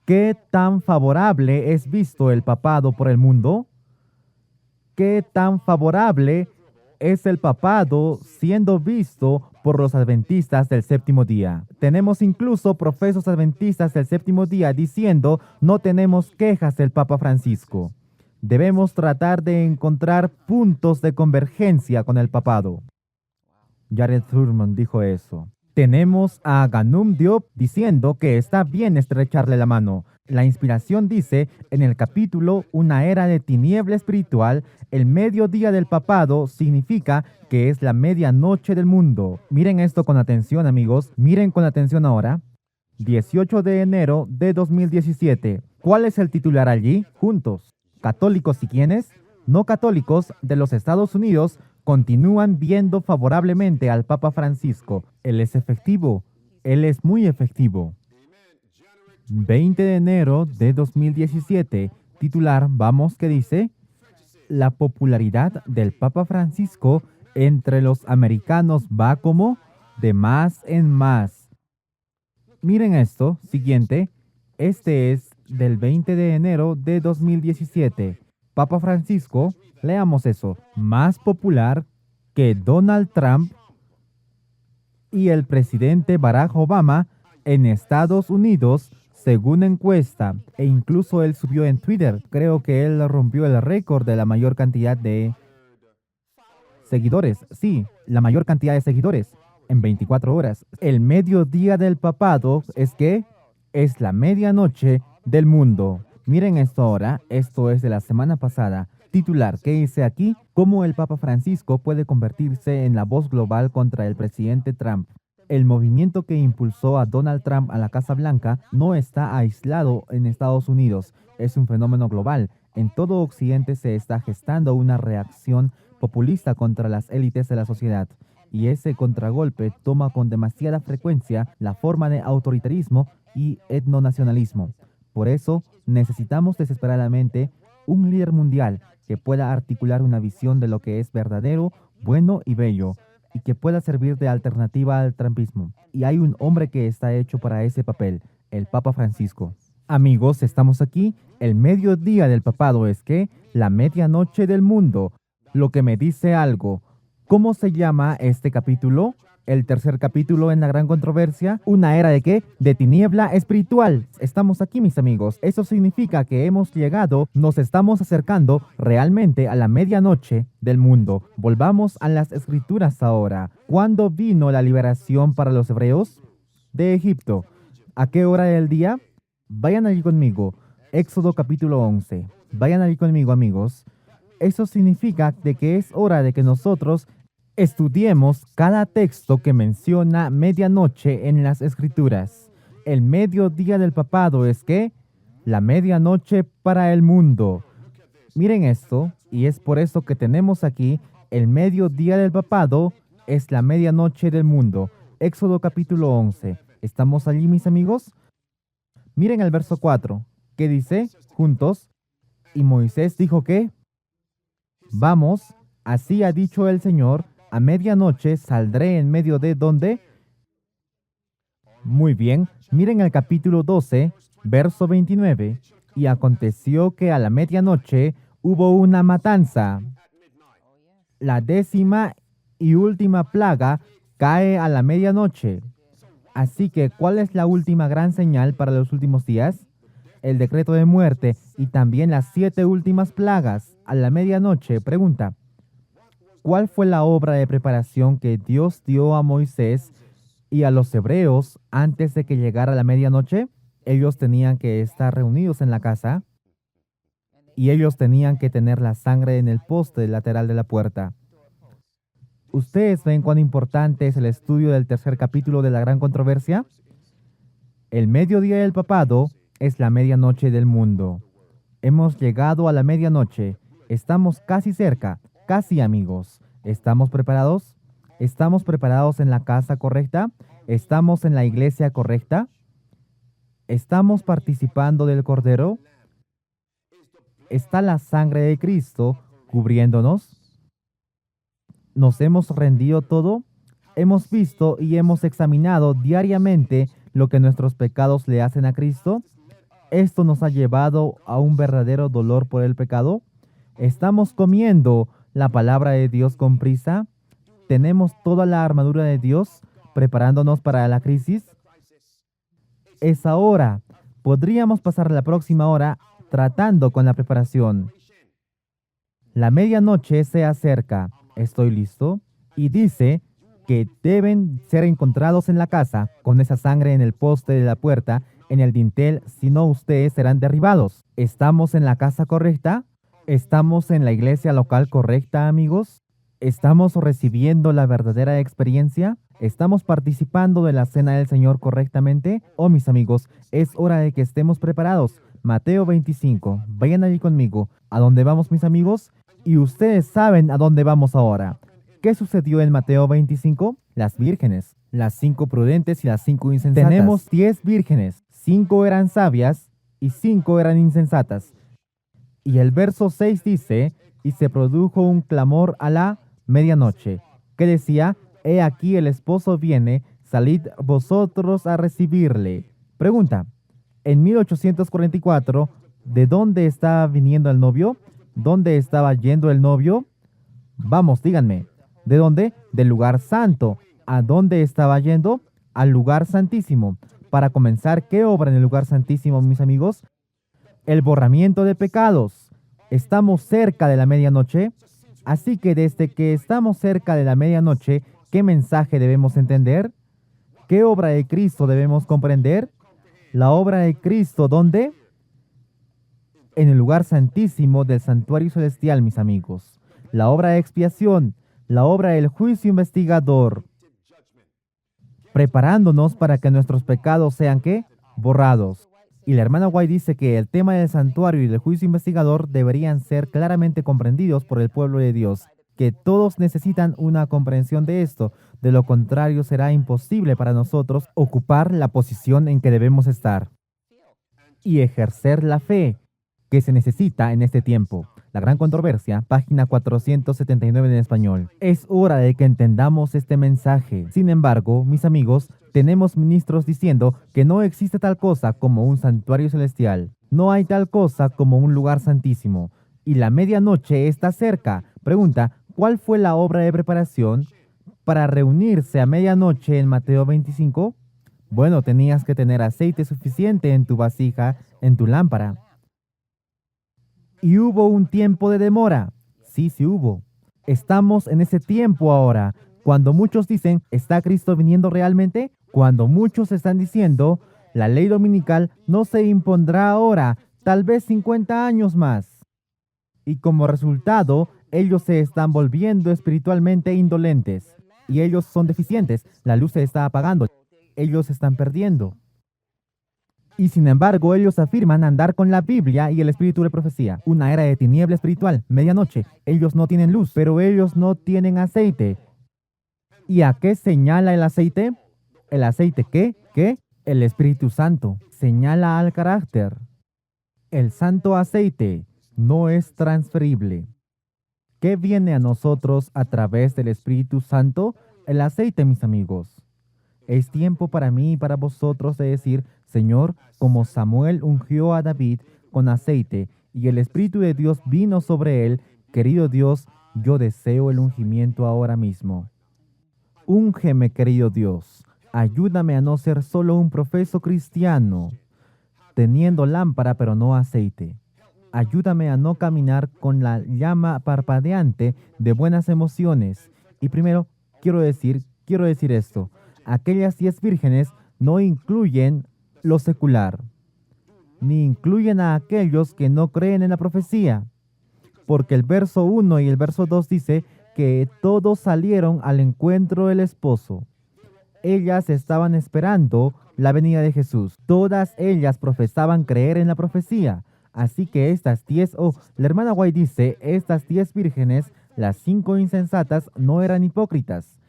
¿Qué tan favorable es visto el papado por el mundo? ¿Qué tan favorable es el papado siendo visto por los adventistas del séptimo día? Tenemos incluso profesos adventistas del séptimo día diciendo no tenemos quejas del Papa Francisco. Debemos tratar de encontrar puntos de convergencia con el papado. Jared Thurman dijo eso. Tenemos a Ganum Diop diciendo que está bien estrecharle la mano. La inspiración dice en el capítulo Una era de tiniebla espiritual, el mediodía del papado significa que es la medianoche del mundo. Miren esto con atención, amigos. Miren con atención ahora. 18 de enero de 2017. ¿Cuál es el titular allí? Juntos. Católicos y quienes no católicos de los Estados Unidos continúan viendo favorablemente al Papa Francisco. Él es efectivo. Él es muy efectivo. 20 de enero de 2017. Titular, vamos, que dice: la popularidad del Papa Francisco entre los americanos va como de más en más. Miren esto, siguiente. Este es del 20 de enero de 2017. Papa Francisco, leamos eso, más popular que Donald Trump y el presidente Barack Obama en Estados Unidos, según encuesta, e incluso él subió en Twitter. Creo que él rompió el récord de la mayor cantidad de seguidores. Sí, la mayor cantidad de seguidores en 24 horas. El mediodía del papado es que es la medianoche del mundo. Miren esto ahora, esto es de la semana pasada. Titular, ¿qué dice aquí? ¿Cómo el Papa Francisco puede convertirse en la voz global contra el presidente Trump? El movimiento que impulsó a Donald Trump a la Casa Blanca no está aislado en Estados Unidos, es un fenómeno global. En todo Occidente se está gestando una reacción populista contra las élites de la sociedad, y ese contragolpe toma con demasiada frecuencia la forma de autoritarismo y etnonacionalismo. Por eso necesitamos desesperadamente un líder mundial que pueda articular una visión de lo que es verdadero, bueno y bello, y que pueda servir de alternativa al trumpismo. Y hay un hombre que está hecho para ese papel, el Papa Francisco. Amigos, estamos aquí. El mediodía del papado es que la medianoche del mundo. Lo que me dice algo. ¿Cómo se llama este capítulo? El tercer capítulo en la gran controversia. ¿Una era de qué? De tiniebla espiritual. Estamos aquí, mis amigos. Eso significa que hemos llegado, nos estamos acercando realmente a la medianoche del mundo. Volvamos a las escrituras ahora. ¿Cuándo vino la liberación para los hebreos? De Egipto. ¿A qué hora del día? Vayan allí conmigo. Éxodo capítulo 11. Vayan allí conmigo, amigos. Eso significa de que es hora de que nosotros estudiemos cada texto que menciona medianoche en las escrituras. El mediodía del papado es que la medianoche para el mundo. Miren esto, y es por eso que tenemos aquí el mediodía del papado es la medianoche del mundo. Éxodo capítulo 11. ¿Estamos allí, mis amigos? Miren el verso 4. ¿Qué dice? juntos. Y Moisés dijo que, vamos, así ha dicho el Señor, a medianoche saldré en medio de donde. Muy bien, miren el capítulo 12, verso 29. Y aconteció que a la medianoche hubo una matanza. La 10ª y última plaga cae a la medianoche. Así que, ¿cuál es la última gran señal para los últimos días? El decreto de muerte y también las 7 últimas plagas a la medianoche. Pregunta, ¿cuál fue la obra de preparación que Dios dio a Moisés y a los hebreos antes de que llegara la medianoche? Ellos tenían que estar reunidos en la casa y ellos tenían que tener la sangre en el poste lateral de la puerta. ¿Ustedes ven cuán importante es el estudio del tercer capítulo de la gran controversia? El mediodía del papado es la medianoche del mundo. Hemos llegado a la medianoche. Estamos casi cerca, casi amigos. ¿Estamos preparados? ¿Estamos preparados en la casa correcta? ¿Estamos en la iglesia correcta? ¿Estamos participando del Cordero? ¿Está la sangre de Cristo cubriéndonos? ¿Nos hemos rendido todo? ¿Hemos visto y hemos examinado diariamente lo que nuestros pecados le hacen a Cristo? ¿Esto nos ha llevado a un verdadero dolor por el pecado? ¿Estamos comiendo la palabra de Dios con prisa? ¿Tenemos toda la armadura de Dios preparándonos para la crisis? Es ahora. Podríamos pasar la próxima hora tratando con la preparación. La medianoche se acerca. ¿Estoy listo? Y dice que deben ser encontrados en la casa con esa sangre en el poste de la puerta, en el dintel, si no ustedes serán derribados. ¿Estamos en la casa correcta? ¿Estamos en la iglesia local correcta, amigos? ¿Estamos recibiendo la verdadera experiencia? ¿Estamos participando de la cena del Señor correctamente? Oh, mis amigos, es hora de que estemos preparados. Mateo 25. Vayan allí conmigo. ¿A dónde vamos, mis amigos? Y ustedes saben a dónde vamos ahora. ¿Qué sucedió en Mateo 25? Las vírgenes, las 5 prudentes y las 5 insensatas. Tenemos 10 vírgenes, 5 eran sabias y 5 eran insensatas. Y el verso 6 dice, y se produjo un clamor a la medianoche, que decía, he aquí el esposo viene, salid vosotros a recibirle. Pregunta, en 1844, ¿de dónde estaba viniendo el novio? ¿Dónde estaba yendo el novio? Vamos, díganme. ¿De dónde? Del lugar santo. ¿A dónde estaba yendo? Al lugar santísimo. Para comenzar, ¿qué obra en el lugar santísimo, mis amigos? El borramiento de pecados. Estamos cerca de la medianoche. Así que desde que estamos cerca de la medianoche, ¿qué mensaje debemos entender? ¿Qué obra de Cristo debemos comprender? La obra de Cristo, ¿dónde? En el lugar santísimo del santuario celestial, mis amigos. La obra de expiación, la obra del juicio investigador, preparándonos para que nuestros pecados sean, ¿qué? Borrados. Y la hermana White dice que el tema del santuario y del juicio investigador deberían ser claramente comprendidos por el pueblo de Dios, que todos necesitan una comprensión de esto, de lo contrario será imposible para nosotros ocupar la posición en que debemos estar y ejercer la fe que se necesita en este tiempo. La gran controversia, página 479 en español. Es hora de que entendamos este mensaje. Sin embargo, mis amigos, tenemos ministros diciendo que no existe tal cosa como un santuario celestial. No hay tal cosa como un lugar santísimo. Y la medianoche está cerca. Pregunta, ¿cuál fue la obra de preparación para reunirse a medianoche en Mateo 25? Bueno, tenías que tener aceite suficiente en tu vasija, en tu lámpara. ¿Y hubo un tiempo de demora? Sí hubo. Estamos en ese tiempo ahora. Cuando muchos dicen, ¿está Cristo viniendo realmente? Cuando muchos están diciendo, la ley dominical no se impondrá ahora, tal vez 50 años más. Y como resultado, ellos se están volviendo espiritualmente indolentes. Y ellos son deficientes. La luz se está apagando. Ellos se están perdiendo. Y sin embargo, ellos afirman andar con la Biblia y el espíritu de profecía. Una era de tiniebla espiritual, medianoche. Ellos no tienen luz, pero ellos no tienen aceite. ¿Y a qué señala el aceite? ¿El aceite qué? ¿Qué? El Espíritu Santo. Señala al carácter. El santo aceite no es transferible. ¿Qué viene a nosotros a través del Espíritu Santo? El aceite, mis amigos. Es tiempo para mí y para vosotros de decir, Señor, como Samuel ungió a David con aceite y el Espíritu de Dios vino sobre él, querido Dios, yo deseo el ungimiento ahora mismo. Úngeme, querido Dios. Ayúdame a no ser solo un profeso cristiano, teniendo lámpara pero no aceite. Ayúdame a no caminar con la llama parpadeante de buenas emociones. Y primero, quiero decir esto. Aquellas 10 vírgenes no incluyen lo secular, ni incluyen a aquellos que no creen en la profecía. Porque el verso 1 y el verso 2 dice que todos salieron al encuentro del esposo. Ellas estaban esperando la venida de Jesús. Todas ellas profesaban creer en la profecía. Así que estas 10, la hermana White dice, estas 10 vírgenes, las 5 insensatas, no eran hipócritas.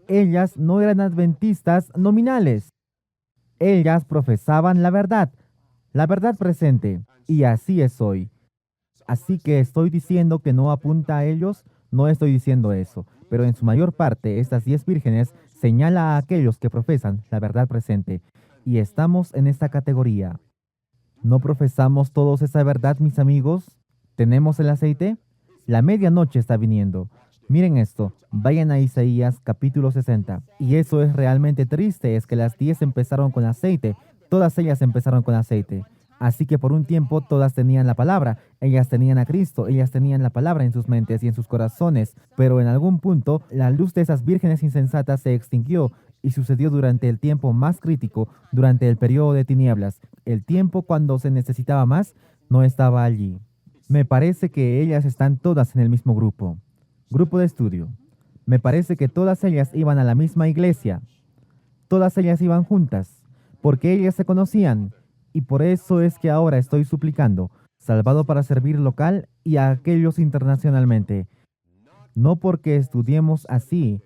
Ellas no eran adventistas nominales. Ellas profesaban la verdad presente, y así es hoy. Así que estoy diciendo que no apunta a ellos, no estoy diciendo eso, pero en su mayor parte estas 10 vírgenes señala a aquellos que profesan la verdad presente, y estamos en esta categoría. ¿No profesamos todos esa verdad, mis amigos? ¿Tenemos el aceite? La medianoche está viniendo. Miren esto, vayan a Isaías capítulo 60. Y eso es realmente triste, es que las 10 empezaron con aceite, todas ellas empezaron con aceite. Así que por un tiempo todas tenían la palabra, ellas tenían a Cristo, ellas tenían la palabra en sus mentes y en sus corazones, pero en algún punto la luz de esas vírgenes insensatas se extinguió y sucedió durante el tiempo más crítico, durante el periodo de tinieblas. El tiempo cuando se necesitaba más no estaba allí. Me parece que ellas están todas en el mismo grupo de estudio. Me parece que todas ellas iban a la misma iglesia. Todas ellas iban juntas, porque ellas se conocían. Y por eso es que ahora estoy suplicando, salvado para servir local y a aquellos internacionalmente. No porque estudiemos así,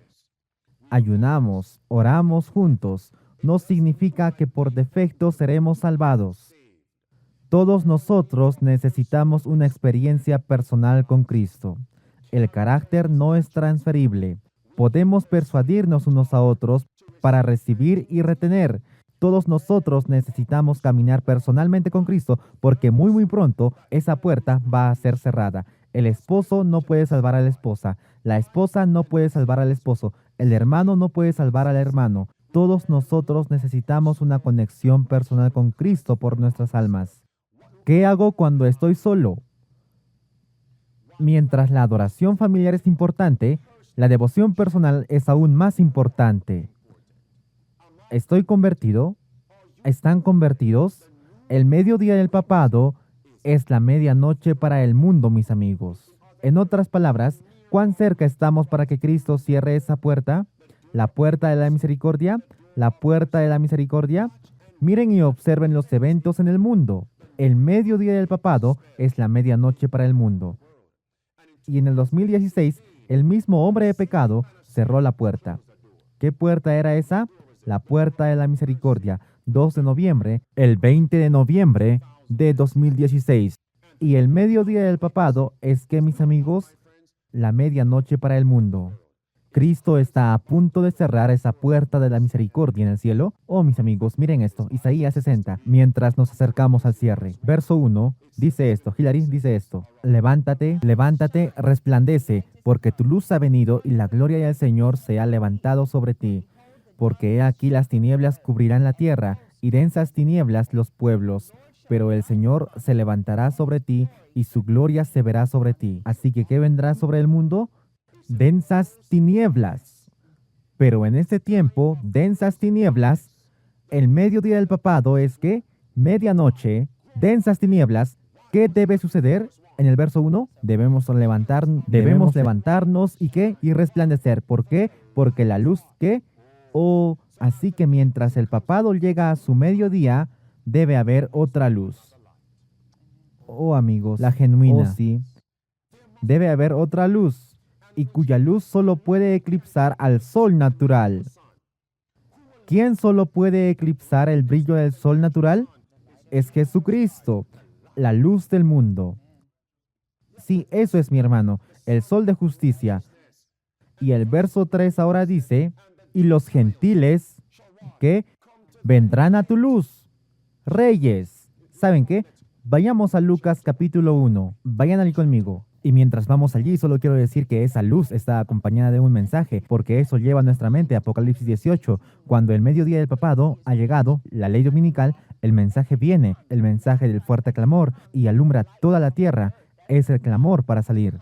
ayunamos, oramos juntos, no significa que por defecto seremos salvados. Todos nosotros necesitamos una experiencia personal con Cristo. El carácter no es transferible. Podemos persuadirnos unos a otros para recibir y retener. Todos nosotros necesitamos caminar personalmente con Cristo porque muy pronto esa puerta va a ser cerrada. El esposo no puede salvar a la esposa. La esposa no puede salvar al esposo. El hermano no puede salvar al hermano. Todos nosotros necesitamos una conexión personal con Cristo por nuestras almas. ¿Qué hago cuando estoy solo? Mientras la adoración familiar es importante, la devoción personal es aún más importante. ¿Estoy convertido? ¿Están convertidos? El mediodía del papado es la medianoche para el mundo, mis amigos. En otras palabras, ¿cuán cerca estamos para que Cristo cierre esa puerta? ¿La puerta de la misericordia? ¿La puerta de la misericordia? Miren y observen los eventos en el mundo. El mediodía del papado es la medianoche para el mundo. Y en el 2016, el mismo hombre de pecado cerró la puerta. ¿Qué puerta era esa? La puerta de la misericordia, 2 de noviembre, el 20 de noviembre de 2016. Y el mediodía del papado es que, mis amigos, la medianoche para el mundo. Cristo está a punto de cerrar esa puerta de la misericordia en el cielo. Oh, mis amigos, miren esto, Isaías 60, mientras nos acercamos al cierre. Verso 1, dice esto, Hilary dice esto: levántate, levántate, resplandece, porque tu luz ha venido y la gloria del Señor se ha levantado sobre ti. Porque he aquí las tinieblas cubrirán la tierra, y densas tinieblas los pueblos. Pero el Señor se levantará sobre ti, y su gloria se verá sobre ti. Así que, ¿qué vendrá sobre el mundo? Densas tinieblas. Pero en este tiempo, densas tinieblas, el mediodía del papado es que, medianoche, densas tinieblas, ¿qué debe suceder? En el verso 1, debemos levantarnos y ¿qué? Y resplandecer. ¿Por qué? Porque la luz, ¿qué? Así que mientras el papado llega a su mediodía, debe haber otra luz. Oh, amigos, la genuina. Oh, sí. Debe haber otra luz, y cuya luz solo puede eclipsar al sol natural. ¿Quién solo puede eclipsar el brillo del sol natural? Es Jesucristo. la luz del mundo. Sí, eso es, mi hermano, el sol de justicia. Y el verso 3 ahora dice, y los gentiles que vendrán a tu luz, reyes. ¿Saben qué? Vayamos a Lucas capítulo 1. Vayan allí conmigo. Y mientras vamos allí, solo quiero decir que esa luz está acompañada de un mensaje, porque eso lleva a nuestra mente a Apocalipsis 18. Cuando el mediodía del papado ha llegado, la ley dominical, el mensaje viene, el mensaje del fuerte clamor, y alumbra toda la tierra. Es el clamor para salir.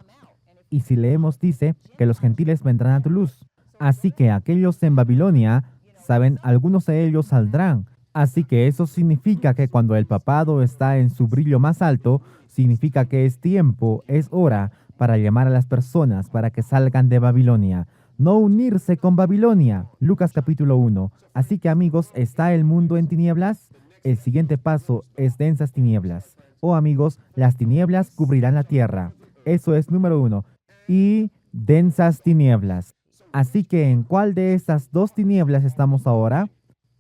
Y si leemos, dice que los gentiles vendrán a tu luz. Así que aquellos en Babilonia, saben, algunos de ellos saldrán. Así que eso significa que cuando el papado está en su brillo más alto, significa que es tiempo, es hora para llamar a las personas para que salgan de Babilonia. No unirse con Babilonia. Lucas capítulo 1. Así que amigos, ¿está el mundo en tinieblas? El siguiente paso es densas tinieblas. Oh amigos, las tinieblas cubrirán la tierra. Eso es número 1. Y densas tinieblas. Así que ¿en cuál de estas dos tinieblas estamos ahora?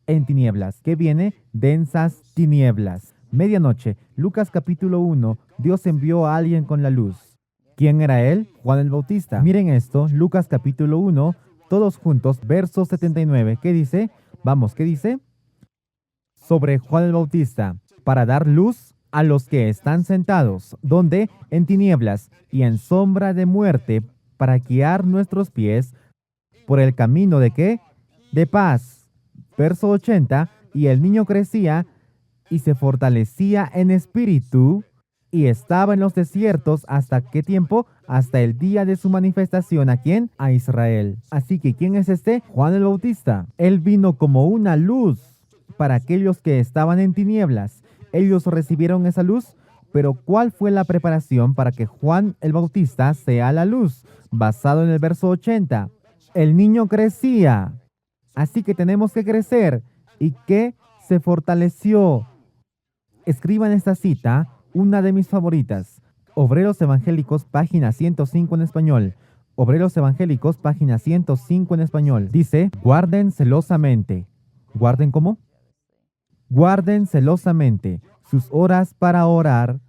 En tinieblas. ¿Qué viene? Densas tinieblas. Medianoche. Lucas capítulo 1. Dios envió a alguien con la luz. ¿Quién era él? Juan el Bautista. Miren esto, Lucas capítulo 1, todos juntos, verso 79. ¿Qué dice? Vamos, ¿qué dice? Sobre Juan el Bautista, para dar luz a los que están sentados, donde en tinieblas y en sombra de muerte, para guiar nuestros pies por el camino de ¿qué? De paz. Verso 80, y el niño crecía y se fortalecía en espíritu y estaba en los desiertos ¿hasta qué tiempo? Hasta el día de su manifestación. ¿A quién? A Israel. Así que ¿quién es este? Juan el Bautista. Él vino como una luz para aquellos que estaban en tinieblas. Ellos recibieron esa luz, pero ¿cuál fue la preparación para que Juan el Bautista sea la luz? Basado en el verso 80. El niño crecía. Así que tenemos que crecer. ¿Y qué? Se fortaleció. Escriban esta cita, una de mis favoritas. Obreros Evangélicos, página 105 en español. Obreros Evangélicos, página 105 en español. Dice, guarden celosamente. ¿Guarden cómo? Guarden celosamente sus horas para orar,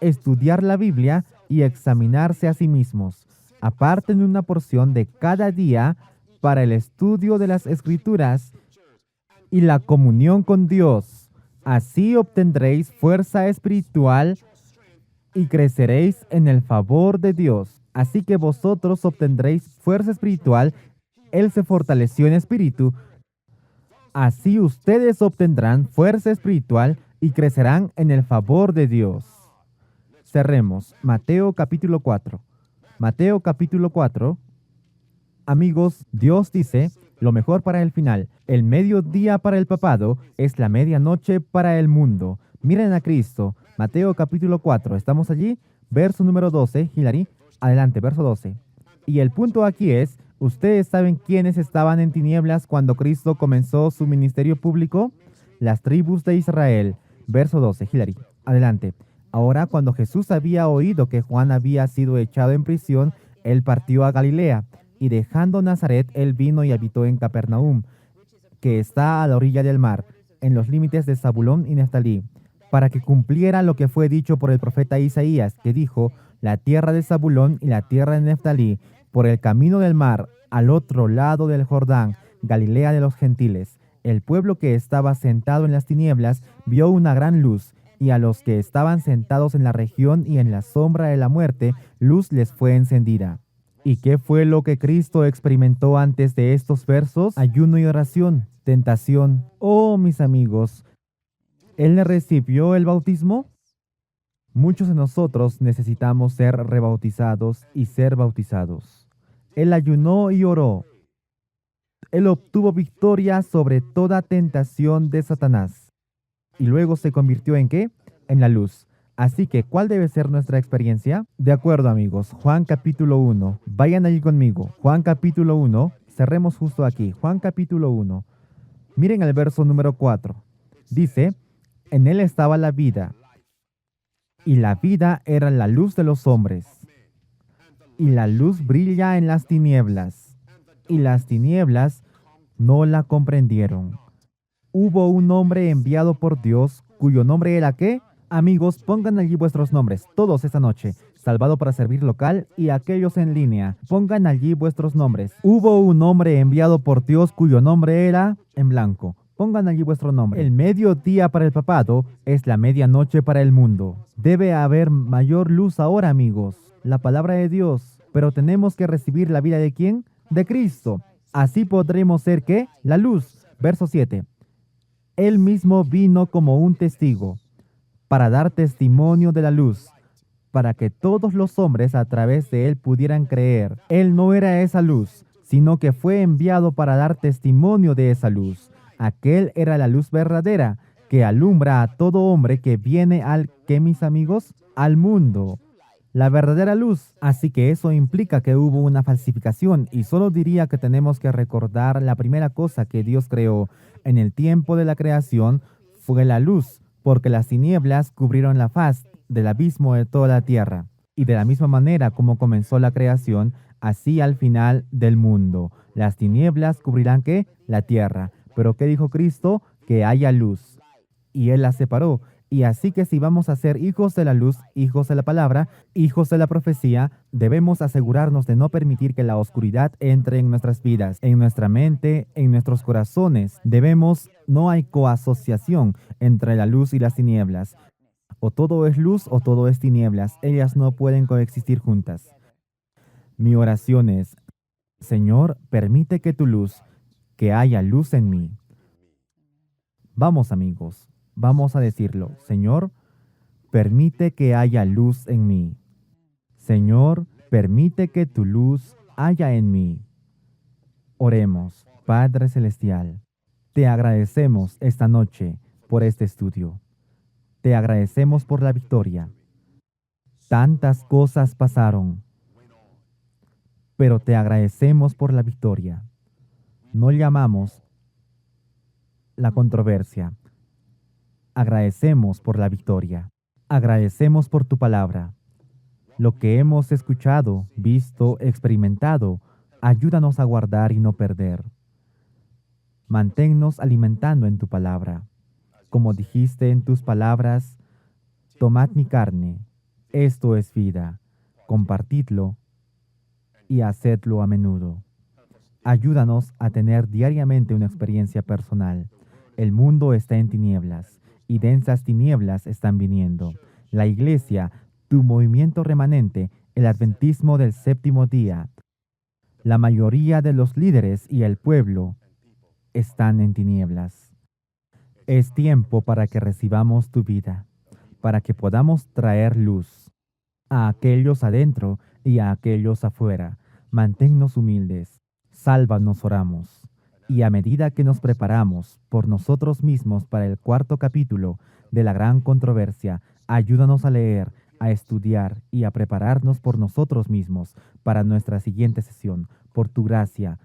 estudiar la Biblia y examinarse a sí mismos. Aparten una porción de cada día para el estudio de las Escrituras y la comunión con Dios. Así obtendréis fuerza espiritual y creceréis en el favor de Dios. Así que vosotros obtendréis fuerza espiritual. Él se fortaleció en espíritu. Así ustedes obtendrán fuerza espiritual y crecerán en el favor de Dios. Cerremos. Mateo capítulo 4. Mateo capítulo 4. Amigos, Dios dice, lo mejor para el final, el mediodía para el papado es la medianoche para el mundo. Miren a Cristo. Mateo capítulo 4. ¿Estamos allí? Verso número 12. Hilary, adelante, verso 12. Y el punto aquí es, ¿ustedes saben quiénes estaban en tinieblas cuando Cristo comenzó su ministerio público? Las tribus de Israel. Verso 12. Hilary, adelante. Ahora, cuando Jesús había oído que Juan había sido echado en prisión, él partió a Galilea. Y dejando Nazaret, él vino y habitó en Capernaum, que está a la orilla del mar, en los límites de Zabulón y Neftalí, para que cumpliera lo que fue dicho por el profeta Isaías, que dijo, la tierra de Zabulón y la tierra de Neftalí, por el camino del mar, al otro lado del Jordán, Galilea de los gentiles. El pueblo que estaba sentado en las tinieblas vio una gran luz, y a los que estaban sentados en la región y en la sombra de la muerte, luz les fue encendida. ¿Y qué fue lo que Cristo experimentó antes de estos versos? Ayuno y oración, tentación. Oh, mis amigos, ¿Él recibió el bautismo? Muchos de nosotros necesitamos ser rebautizados y ser bautizados. Él ayunó y oró. Él obtuvo victoria sobre toda tentación de Satanás. Y luego se convirtió ¿en qué? En la luz. Así que, ¿cuál debe ser nuestra experiencia? De acuerdo, amigos. Juan capítulo 1. Vayan allí conmigo. Juan capítulo 1. Cerremos justo aquí. Juan capítulo 1. Miren el verso número 4. Dice, en él estaba la vida, y la vida era la luz de los hombres. Y la luz brilla en las tinieblas, y las tinieblas no la comprendieron. Hubo un hombre enviado por Dios, cuyo nombre era ¿qué? Amigos, pongan allí vuestros nombres, todos esta noche. Salvado para servir local y aquellos en línea. Pongan allí vuestros nombres. Hubo un hombre enviado por Dios cuyo nombre era en blanco. Pongan allí vuestro nombre. El mediodía para el papado es la medianoche para el mundo. Debe haber mayor luz ahora, amigos. La palabra de Dios. Pero tenemos que recibir la vida de ¿quién? De Cristo. Así podremos ser ¿qué? La luz. Verso 7. Él mismo vino como un testigo para dar testimonio de la luz, para que todos los hombres a través de él pudieran creer. Él no era esa luz, sino que fue enviado para dar testimonio de esa luz. Aquel era la luz verdadera, que alumbra a todo hombre que viene al, ¿qué, mis amigos? Al mundo. La verdadera luz. Así que eso implica que hubo una falsificación, y solo diría que tenemos que recordar la primera cosa que Dios creó en el tiempo de la creación fue la luz, porque las tinieblas cubrieron la faz del abismo de toda la tierra. Y de la misma manera como comenzó la creación, así al final del mundo. Las tinieblas cubrirán ¿qué? La tierra. Pero ¿qué dijo Cristo? Que haya luz. Y Él la separó. Y así que si vamos a ser hijos de la luz, hijos de la palabra, hijos de la profecía, debemos asegurarnos de no permitir que la oscuridad entre en nuestras vidas, en nuestra mente, en nuestros corazones. No hay coasociación entre la luz y las tinieblas. O todo es luz o todo es tinieblas. Ellas no pueden coexistir juntas. Mi oración es, Señor, permite que tu luz, que haya luz en mí. Vamos, amigos. Vamos a decirlo. Señor, permite que haya luz en mí. Señor, permite que tu luz haya en mí. Oremos. Padre Celestial, te agradecemos esta noche por este estudio. Te agradecemos por la victoria. Tantas cosas pasaron, pero te agradecemos por la victoria. No llamamos la controversia. Agradecemos por la victoria. Agradecemos por tu palabra. Lo que hemos escuchado, visto, experimentado, ayúdanos a guardar y no perder. Manténnos alimentando en tu palabra. Como dijiste en tus palabras, tomad mi carne, esto es vida, compartidlo y hacedlo a menudo. Ayúdanos a tener diariamente una experiencia personal. El mundo está en tinieblas y densas tinieblas están viniendo. La iglesia, tu movimiento remanente, el adventismo del séptimo día, la mayoría de los líderes y el pueblo están en tinieblas. Es tiempo para que recibamos tu vida, para que podamos traer luz a aquellos adentro y a aquellos afuera. Manténnos humildes. Sálvanos, oramos. Y a medida que nos preparamos por nosotros mismos para el cuarto capítulo de la gran controversia, ayúdanos a leer, a estudiar y a prepararnos por nosotros mismos para nuestra siguiente sesión. Por tu gracia,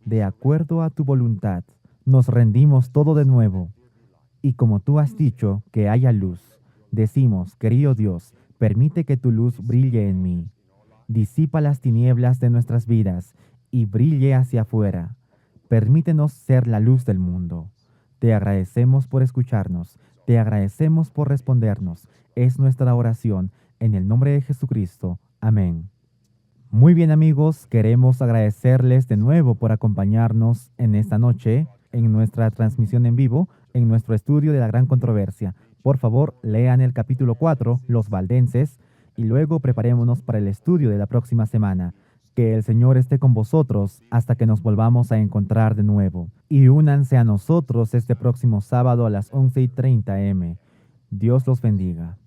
de acuerdo a tu voluntad, nos rendimos todo de nuevo. Y como tú has dicho, que haya luz, decimos, querido Dios, permite que tu luz brille en mí. Disipa las tinieblas de nuestras vidas y brille hacia afuera. Permítenos ser la luz del mundo. Te agradecemos por escucharnos. Te agradecemos por respondernos. Es nuestra oración en el nombre de Jesucristo. Amén. Muy bien, amigos, queremos agradecerles de nuevo por acompañarnos en esta noche, en nuestra transmisión en vivo, en nuestro estudio de la gran controversia. Por favor, lean el capítulo 4, Los Valdenses, y luego preparémonos para el estudio de la próxima semana. Que el Señor esté con vosotros hasta que nos volvamos a encontrar de nuevo. Y únanse a nosotros este próximo sábado a las 11:30 am. Dios los bendiga.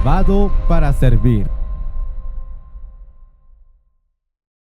salvado para servir.